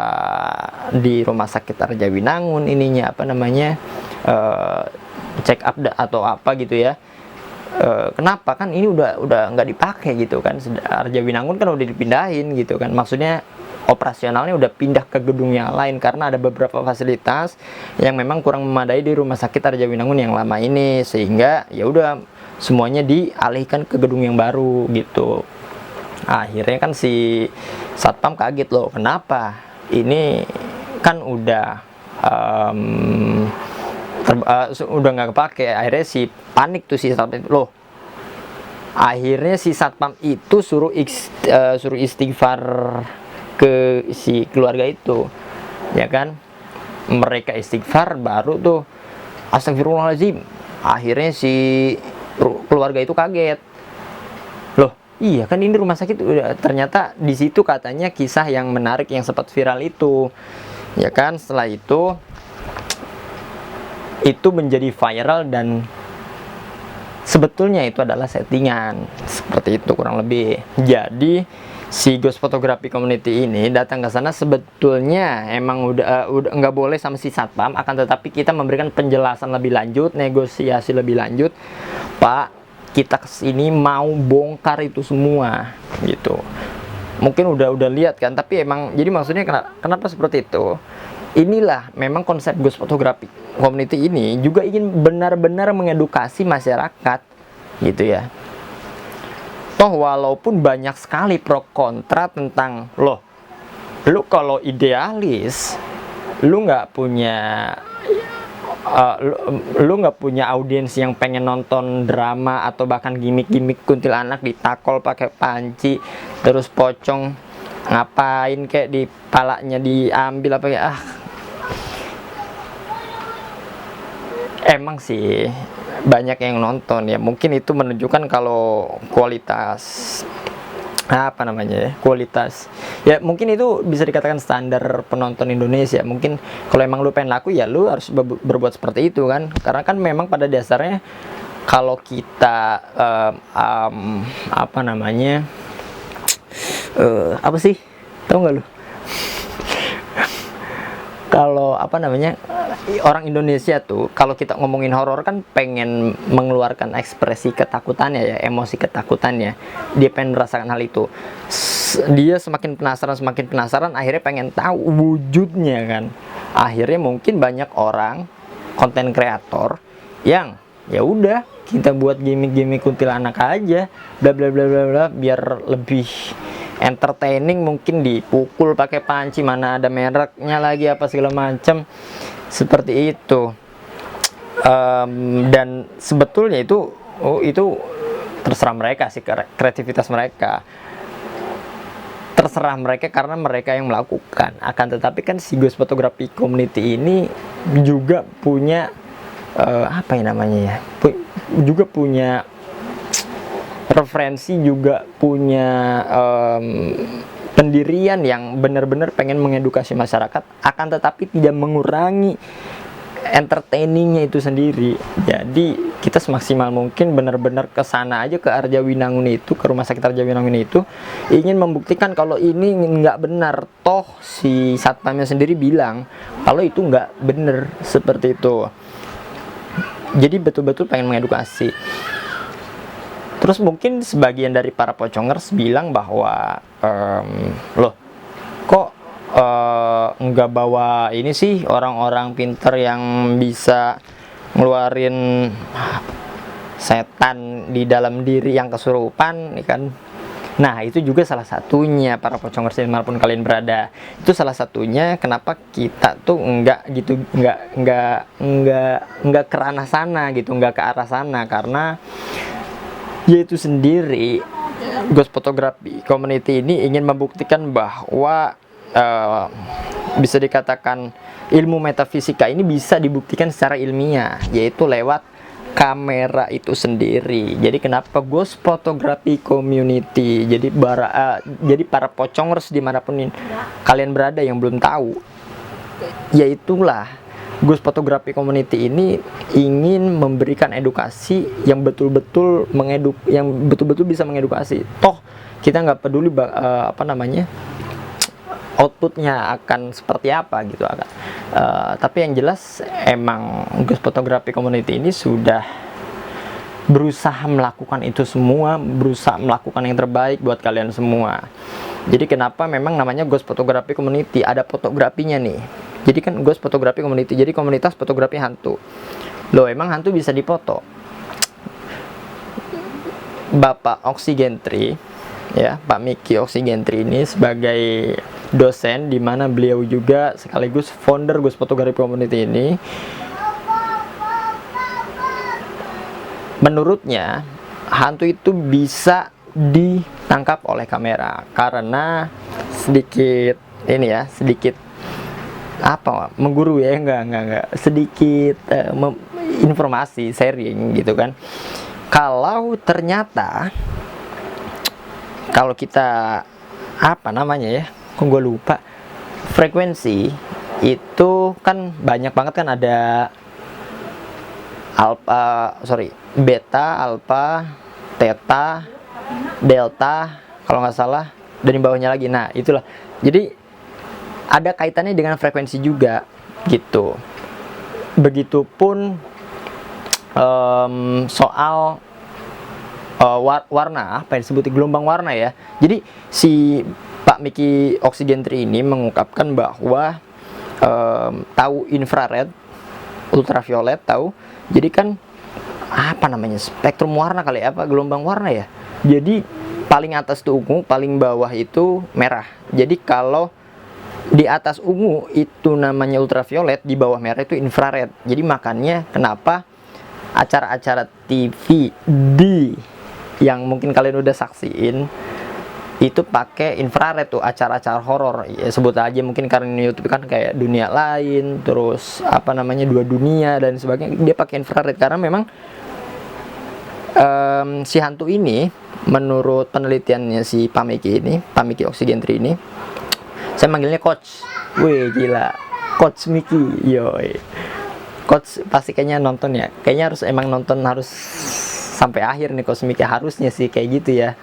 di Rumah Sakit Arjawinangun ininya check up atau apa gitu ya, kenapa, kan ini udah nggak dipakai gitu kan, Arjawinangun kan udah dipindahin gitu kan, maksudnya operasionalnya udah pindah ke gedung yang lain karena ada beberapa fasilitas yang memang kurang memadai di Rumah Sakit Arjawinangun yang lama ini, sehingga ya udah semuanya dialihkan ke gedung yang baru gitu. Akhirnya kan si satpam kaget, loh kenapa ini kan udah nggak kepake. Akhirnya si panik tuh si satpam, loh akhirnya si satpam itu suruh istighfar ke si keluarga itu, ya kan. Mereka istighfar, baru tuh astagfirullahaladzim. Akhirnya si keluarga itu kaget, loh iya kan ini rumah sakit. Udah, ternyata di situ katanya kisah yang menarik yang sempat viral itu, ya kan. Setelah itu menjadi viral dan sebetulnya itu adalah settingan, seperti itu kurang lebih. Jadi si Ghost Photography Community ini datang ke sana sebetulnya emang udah nggak boleh sama si satpam, akan tetapi kita memberikan penjelasan lebih lanjut, negosiasi lebih lanjut. Pak, kita kesini mau bongkar itu semua gitu. Mungkin udah lihat kan, tapi emang jadi maksudnya kenapa seperti itu? Inilah memang konsep Ghost Photography Community ini juga ingin benar-benar mengedukasi masyarakat gitu ya. Toh walaupun banyak sekali pro kontra tentang lu kalau idealis, lu nggak punya lu nggak punya audiens yang pengen nonton drama atau bahkan gimmick-gimmick kuntilanak ditakol pakai panci terus pocong ngapain kayak di palanya diambil apa ya, emang sih banyak yang nonton ya, mungkin itu menunjukkan kalau kualitas kualitas ya, mungkin itu bisa dikatakan standar penonton Indonesia. Mungkin kalau emang lu pengen laku ya lu harus berbuat seperti itu kan, karena kan memang pada dasarnya kalau kita apa sih, tahu nggak lu? Kalau orang Indonesia tuh kalau kita ngomongin horor kan pengen mengeluarkan ekspresi ketakutannya ya, emosi ketakutannya. Dia pengen merasakan hal itu. Dia semakin penasaran, akhirnya pengen tahu wujudnya kan. Akhirnya mungkin banyak orang konten kreator yang ya udah kita buat gimmick-gimmick kuntilanak aja, bla bla bla bla bla, biar lebih entertaining, mungkin dipukul pakai panci, mana ada mereknya lagi apa segala macam seperti itu. Dan sebetulnya itu terserah mereka sih, kreativitas mereka terserah mereka karena mereka yang melakukan. Akan tetapi kan si Ghost Photography Community ini juga punya juga punya referensi, juga punya pendirian yang benar-benar pengen mengedukasi masyarakat, akan tetapi tidak mengurangi entertainingnya itu sendiri. Jadi kita semaksimal mungkin benar-benar ke sana aja, ke Arjawinangun itu, ke rumah sakit Arjawinangun itu, ingin membuktikan kalau ini nggak benar. Toh si satpamnya sendiri bilang kalau itu nggak benar seperti itu. Jadi betul-betul pengen mengedukasi. Terus mungkin sebagian dari para pocongers bilang bahwa loh kok nggak bawa ini sih orang-orang pinter yang bisa ngeluarin setan di dalam diri yang kesurupan nih kan. Nah itu juga salah satunya para pocongers dimanapun kalian berada, itu salah satunya kenapa kita tuh nggak ke ranah sana gitu, nggak ke arah sana, karena yaitu sendiri Ghost Photography Community ini ingin membuktikan bahwa bisa dikatakan ilmu metafisika ini bisa dibuktikan secara ilmiah, yaitu lewat kamera itu sendiri. Jadi kenapa Ghost Photography Community, jadi para pocongers dimanapun kalian berada yang belum tahu, yaitulah Ghost Photography Community ini ingin memberikan edukasi yang betul-betul bisa mengedukasi. Toh kita nggak peduli outputnya akan seperti apa gitu tapi yang jelas emang Ghost Photography Community ini sudah berusaha melakukan itu semua, berusaha melakukan yang terbaik buat kalian semua. Jadi kenapa memang namanya Ghost Photography Community, ada fotografinya nih. Jadi kan Ghost Photography Community, jadi komunitas fotografi hantu. Loh emang hantu bisa dipoto? Bapak Oxygentry ya, Pak Miki Oxygentry ini sebagai dosen, di mana beliau juga sekaligus founder Ghost Photography Community ini, menurutnya hantu itu bisa ditangkap oleh kamera karena sedikit mengguru ya, enggak sedikit informasi sharing gitu kan. Kalau ternyata kalau kita kok gue lupa, frekuensi itu kan banyak banget kan, ada beta, alpha, theta, delta kalau nggak salah, dan di bawahnya lagi. Nah, itulah. Jadi ada kaitannya dengan frekuensi juga gitu. Begitupun soal warna, apa yang disebut gelombang warna ya. Jadi si Pak Miki Oxygentry ini mengungkapkan bahwa tahu infrared, ultraviolet tahu. Jadi kan apa namanya, spektrum warna kali ya, apa gelombang warna ya. Jadi paling atas itu ungu, paling bawah itu merah. Jadi kalau di atas ungu itu namanya ultraviolet, di bawah merah itu infrared. Jadi makanya kenapa acara-acara TV yang mungkin kalian udah saksiin itu pakai infrared tuh, acara-acara horor ya, sebut aja mungkin karena YouTube kan kayak Dunia Lain, terus apa namanya Dua Dunia dan sebagainya, dia pakai infrared karena memang si hantu ini menurut penelitiannya si Pak Miki Oxygentry ini, saya manggilnya coach. Wih gila, coach Miki, yoi. Coach pasti kayaknya nonton ya. Kayaknya harus emang nonton, harus sampai akhir nih coach Miki, harusnya sih kayak gitu ya.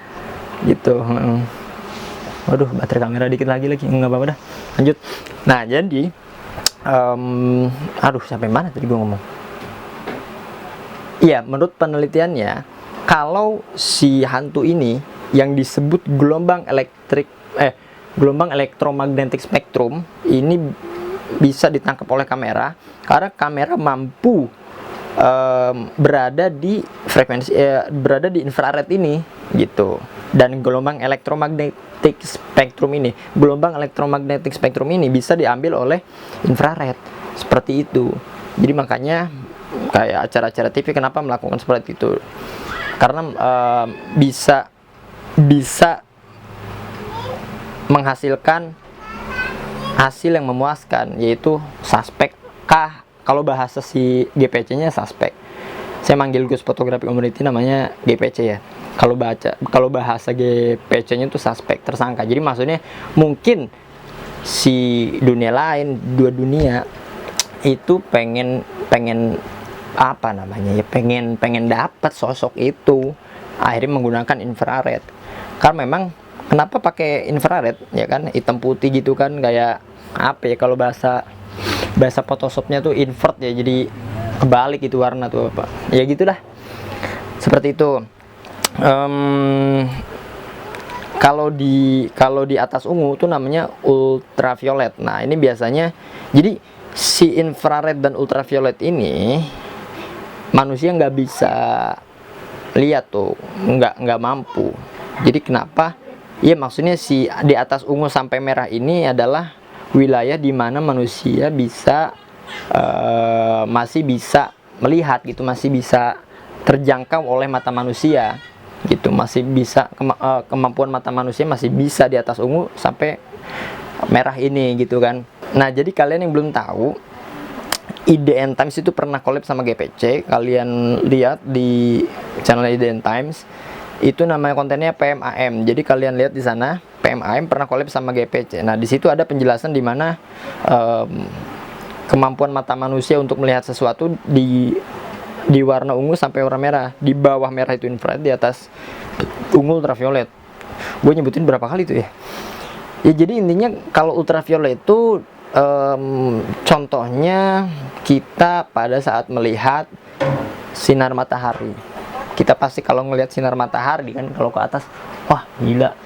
Gitu. Waduh, baterai kamera dikit lagi, nggak apa-apa dah. Lanjut. Nah jadi, aduh sampai mana tadi gue ngomong? Iya, menurut penelitiannya, kalau si hantu ini yang disebut gelombang elektromagnetic spektrum ini bisa ditangkap oleh kamera karena kamera mampu berada di frekuensi berada di infrared ini gitu. Dan gelombang elektromagnetic spektrum ini bisa diambil oleh infrared seperti itu. Jadi makanya kayak acara-acara TV kenapa melakukan seperti itu, karena bisa menghasilkan hasil yang memuaskan, yaitu suspek kah, kalau bahasa si GPC-nya suspek. Saya manggil Gus Fotografi Community namanya GPC ya. Kalau bahasa GPC-nya itu suspek, tersangka. Jadi maksudnya mungkin si Dunia Lain, Dua Dunia itu pengen apa namanya ya, pengen dapat sosok itu, akhirnya menggunakan infrared. Karena memang kenapa pakai infrared ya kan, hitam putih gitu kan, kayak apa ya, kalau bahasa Photoshopnya tuh invert ya, jadi kebalik itu warna tuh apa ya, gitulah seperti itu. Kalau di atas ungu tuh namanya ultraviolet. Nah ini biasanya, jadi si infrared dan ultraviolet ini manusia nggak bisa lihat tuh, nggak mampu. Jadi kenapa? Iya, maksudnya si di atas ungu sampai merah ini adalah wilayah di mana manusia bisa masih bisa melihat gitu, masih bisa terjangkau oleh mata manusia gitu, masih bisa kemampuan mata manusia masih bisa di atas ungu sampai merah ini gitu kan. Nah jadi kalian yang belum tahu, IDN Times itu pernah collab sama GPC. Kalian lihat di channel IDN Times, itu namanya kontennya PMAM. Jadi kalian lihat di sana, PMAM pernah collab sama GPC. Nah di situ ada penjelasan di mana kemampuan mata manusia untuk melihat sesuatu di warna ungu sampai warna merah. Di bawah merah itu infrared, di atas ungu ultraviolet. Gue nyebutin berapa kali itu ya? Ya jadi intinya kalau ultraviolet itu contohnya kita pada saat melihat sinar matahari, kita pasti kalau ngelihat sinar matahari kan, kalau ke atas, wah gila,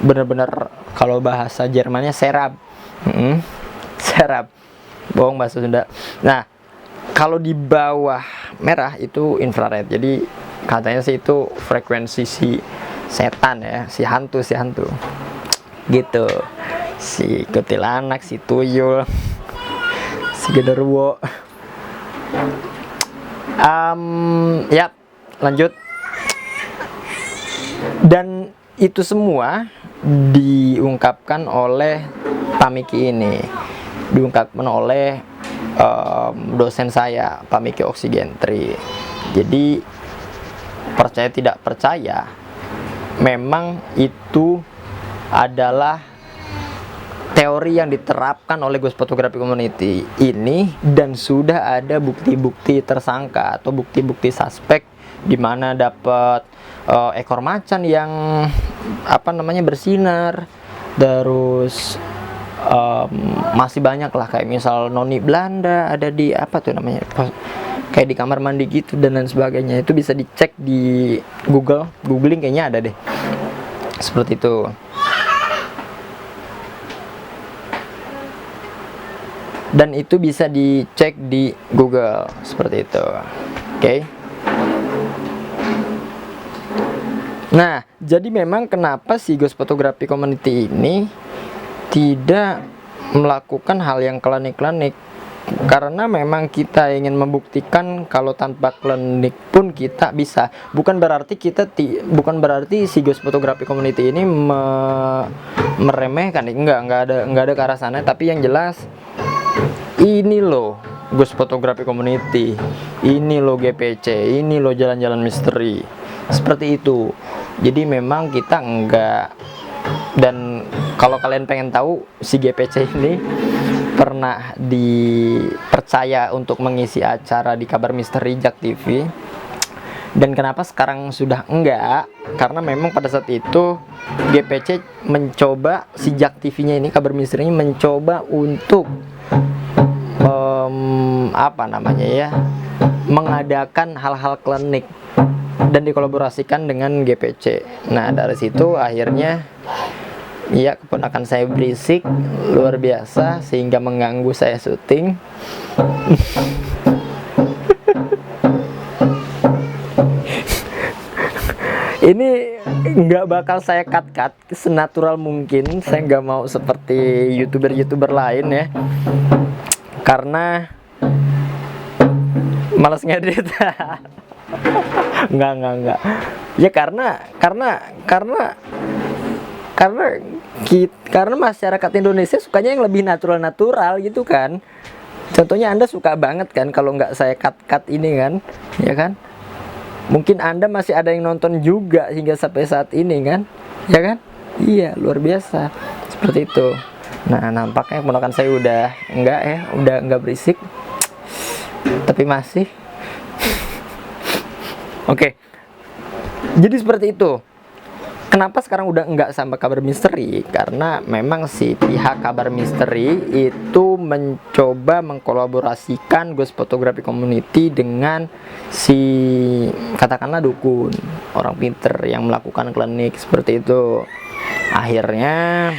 bener-bener kalau bahasa Jermannya serap, serap, bohong bahasa Sunda. Nah kalau di bawah merah itu infrared. Jadi katanya sih itu frekuensi si setan ya, si hantu gitu, si kuntilanak, si tuyul, si genderuwo. Ya lanjut. Dan itu semua diungkapkan oleh Pak Miki ini, diungkapkan oleh dosen saya, Pak Miki Oxygentry. Jadi percaya tidak percaya, memang itu adalah teori yang diterapkan oleh Ghost Photography Community ini, dan sudah ada bukti-bukti tersangka atau bukti-bukti suspek dimana dapat ekor macan yang bersinar. Terus masih banyak lah, kayak misal noni Belanda ada di kayak di kamar mandi gitu dan lain sebagainya. Itu bisa dicek di googling kayaknya ada deh, seperti itu. Dan itu bisa dicek di Google seperti itu. Oke. Nah, jadi memang kenapa si Ghost Photography Community ini tidak melakukan hal yang klinik-klinik? Karena memang kita ingin membuktikan kalau tanpa klinik pun kita bisa. Bukan berarti si Ghost Photography Community ini meremehkan. Enggak ada ke arah sana. Tapi yang jelas, ini loh Ghost Photography Community, ini loh GPC, ini loh jalan-jalan misteri, seperti itu. Jadi memang kita enggak. Dan kalau kalian pengen tahu, si GPC ini pernah dipercaya untuk mengisi acara di Kabar Misteri Jak TV. Dan kenapa sekarang sudah enggak? Karena memang pada saat itu GPC mencoba, si Jak TV-nya ini, Kabar Misteri ini mencoba untuk mengadakan hal-hal klinik dan dikolaborasikan dengan GPC. Nah, dari situ akhirnya ya keponakan saya berisik luar biasa sehingga mengganggu saya syuting. Ini nggak bakal saya cut senatural mungkin. Saya nggak mau seperti youtuber lain ya, karena malas ngedit. Enggak. Ya karena masyarakat Indonesia sukanya yang lebih natural gitu kan. Contohnya Anda suka banget kan kalau nggak saya cut ini kan, ya kan? Mungkin Anda masih ada yang nonton juga hingga sampai saat ini kan, ya kan? Iya, luar biasa seperti itu. Nah, nampaknya keponakan saya udah enggak berisik, tapi masih. Oke. Jadi seperti itu. Kenapa sekarang udah enggak sama Kabar Misteri? Karena memang si pihak Kabar Misteri itu mencoba mengkolaborasikan Ghost Photography Community dengan si katakanlah dukun, orang pinter yang melakukan klinik seperti itu. Akhirnya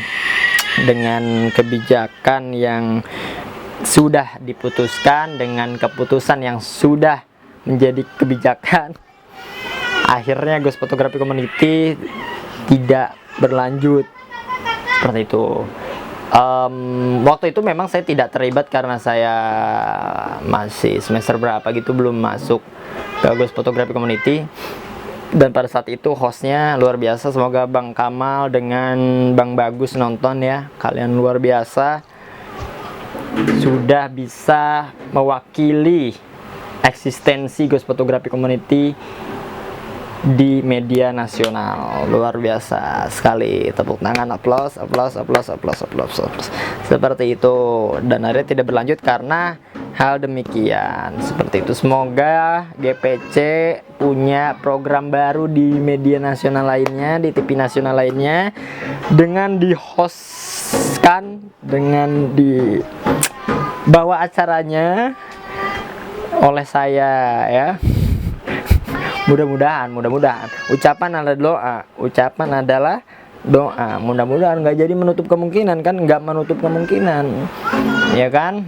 dengan kebijakan yang sudah diputuskan, dengan keputusan yang sudah menjadi kebijakan, akhirnya Ghost Photography Community tidak berlanjut seperti itu. Waktu itu memang saya tidak terlibat karena saya masih semester berapa gitu, belum masuk ke Ghost Photography Community. Dan pada saat itu hostnya luar biasa. Semoga Bang Kamal dengan Bang Bagus nonton ya. Kalian luar biasa, sudah bisa mewakili eksistensi Ghost Photography Community di media nasional. Luar biasa sekali. Tepuk tangan, aplaus. Seperti itu. Dan akhirnya tidak berlanjut karena hal demikian. Seperti itu. Semoga GPC punya program baru di media nasional lainnya, di TV nasional lainnya, dengan di-hostkan, dengan dibawa acaranya oleh saya ya. Mudah-mudahan ucapan adalah doa. Mudah-mudahan nggak jadi menutup kemungkinan kan, nggak menutup kemungkinan, ya kan?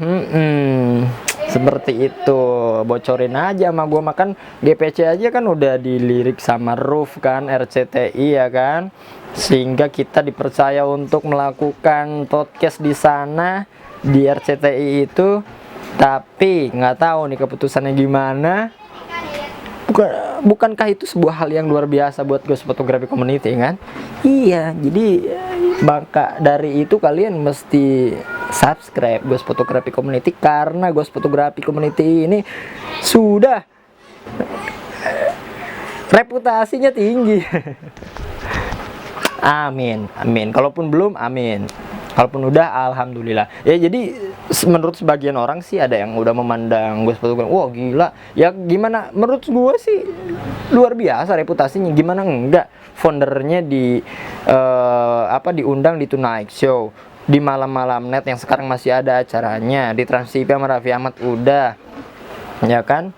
Seperti itu. Bocorin aja sama gua, makan GPC aja kan udah dilirik sama Roof kan, RCTI ya kan, sehingga kita dipercaya untuk melakukan podcast di sana di RCTI itu. Tapi nggak tahu nih keputusannya gimana. Bukankah itu sebuah hal yang luar biasa buat Ghost Photography Community kan? Iya, jadi maka dari itu kalian mesti subscribe Ghost Photography Community, karena Ghost Photography Community ini sudah reputasinya tinggi. Amin. Kalaupun belum, amin. Kalaupun udah, alhamdulillah. Ya jadi menurut sebagian orang sih ada yang udah memandang gue sepatu kuda, wah gila. Ya gimana, menurut gue sih luar biasa reputasinya. Gimana enggak, foundernya diundang di Tonight Show, di malam-malam net yang sekarang masih ada acaranya, di Trans TV sama Raffi Ahmad udah, ya kan,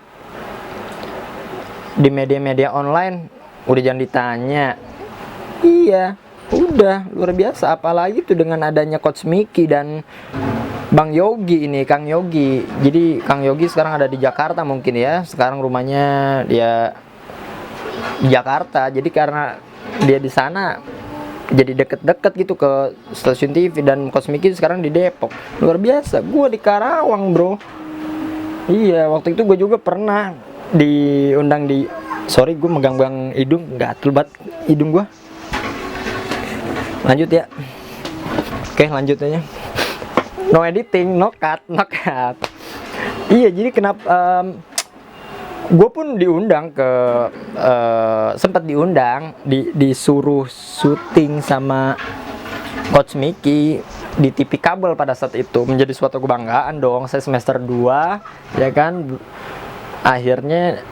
di media-media online udah jangan ditanya. Iya, udah luar biasa. Apalagi tuh dengan adanya Coach Miki dan Bang Yogi ini, Kang Yogi. Jadi Kang Yogi sekarang ada di Jakarta mungkin ya. Sekarang rumahnya dia di Jakarta. Jadi karena dia di sana jadi deket-deket gitu ke stasiun TV, dan Coach Miki sekarang di Depok. Luar biasa. Gua di Karawang, bro. Iya, waktu itu gue juga pernah diundang di, sorry gue megang hidung, gatel banget hidung gue. Lanjut ya. Oke, lanjut aja. No editing, no cut. Iya, jadi kenapa gue pun diundang ke sempat diundang disuruh syuting sama Coach Miki di TV kabel pada saat itu. Menjadi suatu kebanggaan dong. Saya semester 2 ya kan. Akhirnya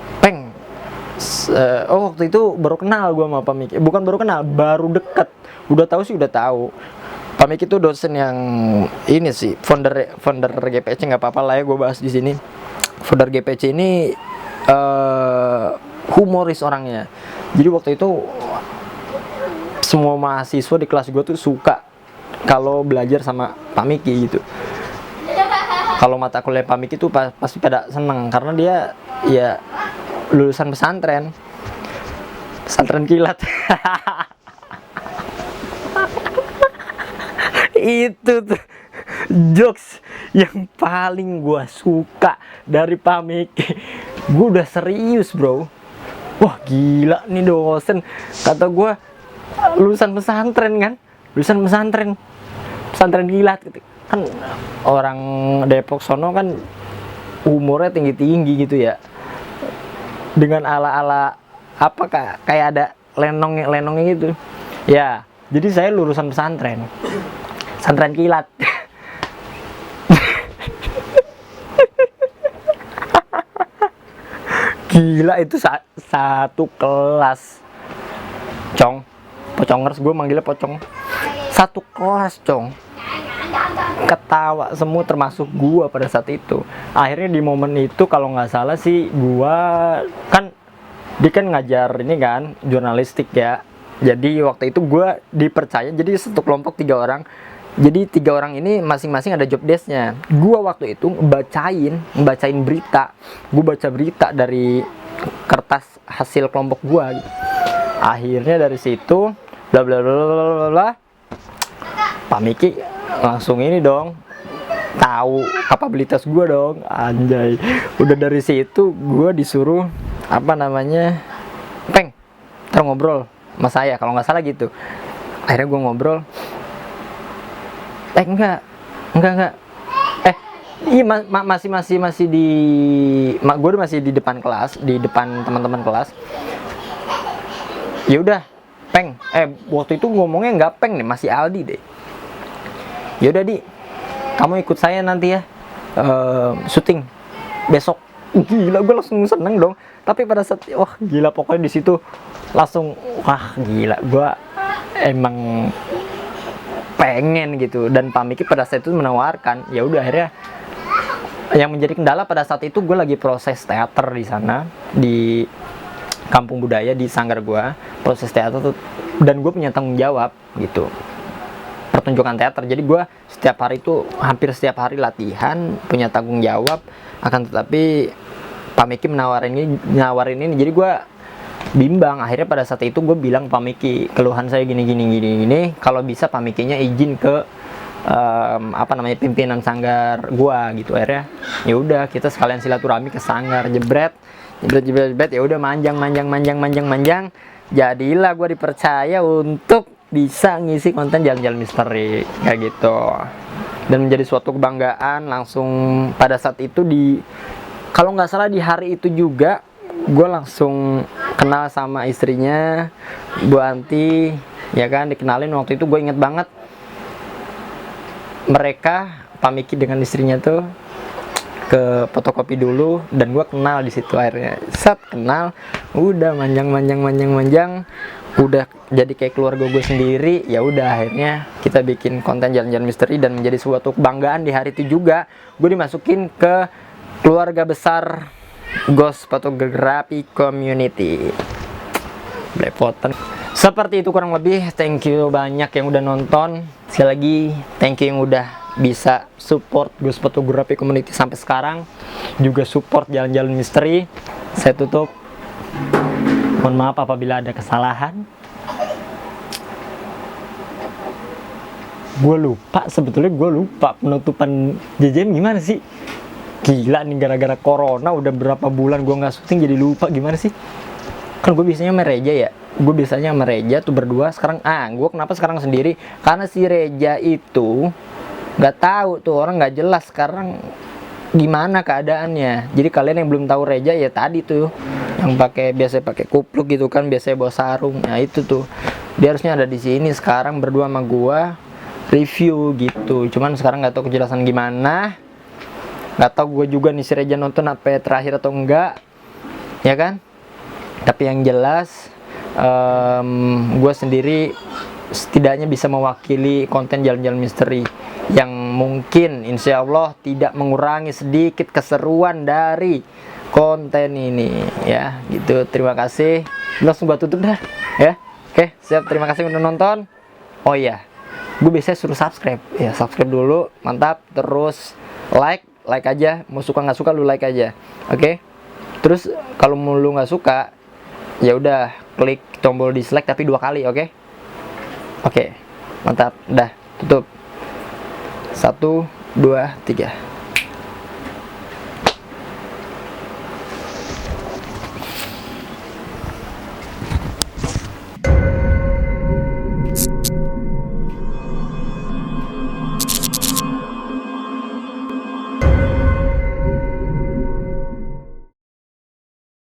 waktu itu baru kenal gue sama Pak Miki. Bukan baru kenal, baru deket. Udah tahu sih, udah tahu. Pak Miki itu dosen yang ini sih, founder GPC, nggak apa-apa lah ya gue bahas di sini. Founder GPC ini humoris orangnya. Jadi waktu itu semua mahasiswa di kelas gue tuh suka kalau belajar sama Pak Miki gitu. Kalau mata kuliah Pak Miki tuh pasti pada seneng karena dia ya lulusan pesantren kilat. Itu tuh jokes yang paling gua suka dari Pak Miki. Gua udah serius, bro. Wah gila nih dosen, kata gua lulusan pesantren kan, pesantren kilat gitu. Kan orang Depok sono kan umurnya tinggi gitu ya, dengan ala-ala apa kayak ada lenongnya gitu ya. Jadi saya lulusan pesantren kilat. Gila, itu satu kelas pocongers, gue manggilnya pocong. Satu kelas ketawa semua termasuk gua pada saat itu. Akhirnya di momen itu kalau nggak salah sih gua kan, dia kan ngajar ini kan jurnalistik ya. Jadi waktu itu gua dipercaya jadi satu kelompok 3 orang. Jadi 3 orang ini masing-masing ada job desk-nya. Gua waktu itu ngebacain berita. Gua baca berita dari kertas hasil kelompok gua gitu. Akhirnya dari situ bla bla bla bla bla, Pak Miki langsung ini dong, tahu kapabilitas gue dong, anjay. Udah dari situ gue disuruh ntar ngobrol sama saya kalau nggak salah gitu. Akhirnya gue ngobrol, enggak, masih di, gue masih di depan kelas, di depan teman-teman kelas. Ya udah, waktu itu ngomongnya nggak Peng nih, masih Aldi deh. Yaudah Di, kamu ikut saya nanti ya syuting besok. Gila, gue langsung seneng dong. Tapi pada saat wah gila, pokoknya di situ langsung wah gila, gue emang pengen gitu. Dan Pak Miki pada saat itu menawarkan. Ya udah, akhirnya yang menjadi kendala pada saat itu gue lagi proses teater di sana di Kampung Budaya di Sanggar gue, proses teater tuh, dan gue punya tanggung jawab gitu, pertunjukan teater. Jadi gue hampir setiap hari latihan, punya tanggung jawab. Akan tetapi Pak Miki nawarin ini, jadi gue bimbang. Akhirnya pada saat itu gue bilang Pak Miki, keluhan saya gini. Kalau bisa Pak Mikinya izin ke pimpinan sanggar gue gitu. Akhirnya ya udah, kita sekalian silaturahmi ke sanggar, jebret. Ya udah, manjang. Jadilah gue dipercaya untuk bisa ngisi konten jalan-jalan misteri kayak gitu, dan menjadi suatu kebanggaan. Langsung pada saat itu kalau nggak salah di hari itu juga gue langsung kenal sama istrinya, Bu Anti ya kan, dikenalin. Waktu itu gue inget banget, mereka pamiki dengan istrinya tuh ke fotokopi dulu, dan gue kenal di situ. Akhirnya kenal, udah manjang, udah jadi kayak keluarga gue sendiri. Ya udah, akhirnya kita bikin konten jalan-jalan misteri, dan menjadi suatu kebanggaan di hari itu juga gue dimasukin ke keluarga besar Ghost Photography Community. Belepotan. Seperti itu kurang lebih. Thank you banyak yang udah nonton. Sekali lagi thank you yang udah bisa support Ghost Photography Community sampai sekarang, juga support jalan-jalan misteri. Saya tutup. Mohon maaf apabila ada kesalahan. Sebetulnya gue lupa penutupan JJM gimana sih. Gila nih, gara-gara corona udah berapa bulan gue nggak syuting, jadi lupa gimana sih. Kan gue biasanya sama Reja ya, gue biasanya sama Reja tuh berdua. Sekarang gue kenapa sekarang sendiri, karena si Reja itu nggak tahu tuh, orang nggak jelas sekarang gimana keadaannya. Jadi kalian yang belum tahu Reja ya tadi tuh yang biasa pakai kupluk gitu kan, biasanya bawa sarung. Nah itu tuh dia harusnya ada di sini sekarang berdua sama gua review gitu. Cuman sekarang nggak tahu kejelasan gimana, nggak tahu gue juga nih si Reja nonton apa terakhir atau enggak, ya kan. Tapi yang jelas gue sendiri setidaknya bisa mewakili konten jalan-jalan misteri yang mungkin insya Allah tidak mengurangi sedikit keseruan dari konten ini ya gitu. Terima kasih. Langsung gue tutup dah ya. Oke siap, terima kasih udah nonton. Oh iya, gue biasanya suruh subscribe ya, subscribe dulu, mantap. Terus like aja, mau suka nggak suka lu like aja, oke. Terus kalau lu nggak suka ya udah klik tombol dislike tapi 2 kali, oke. Oke, mantap. Dah, tutup. 1, 2, 3.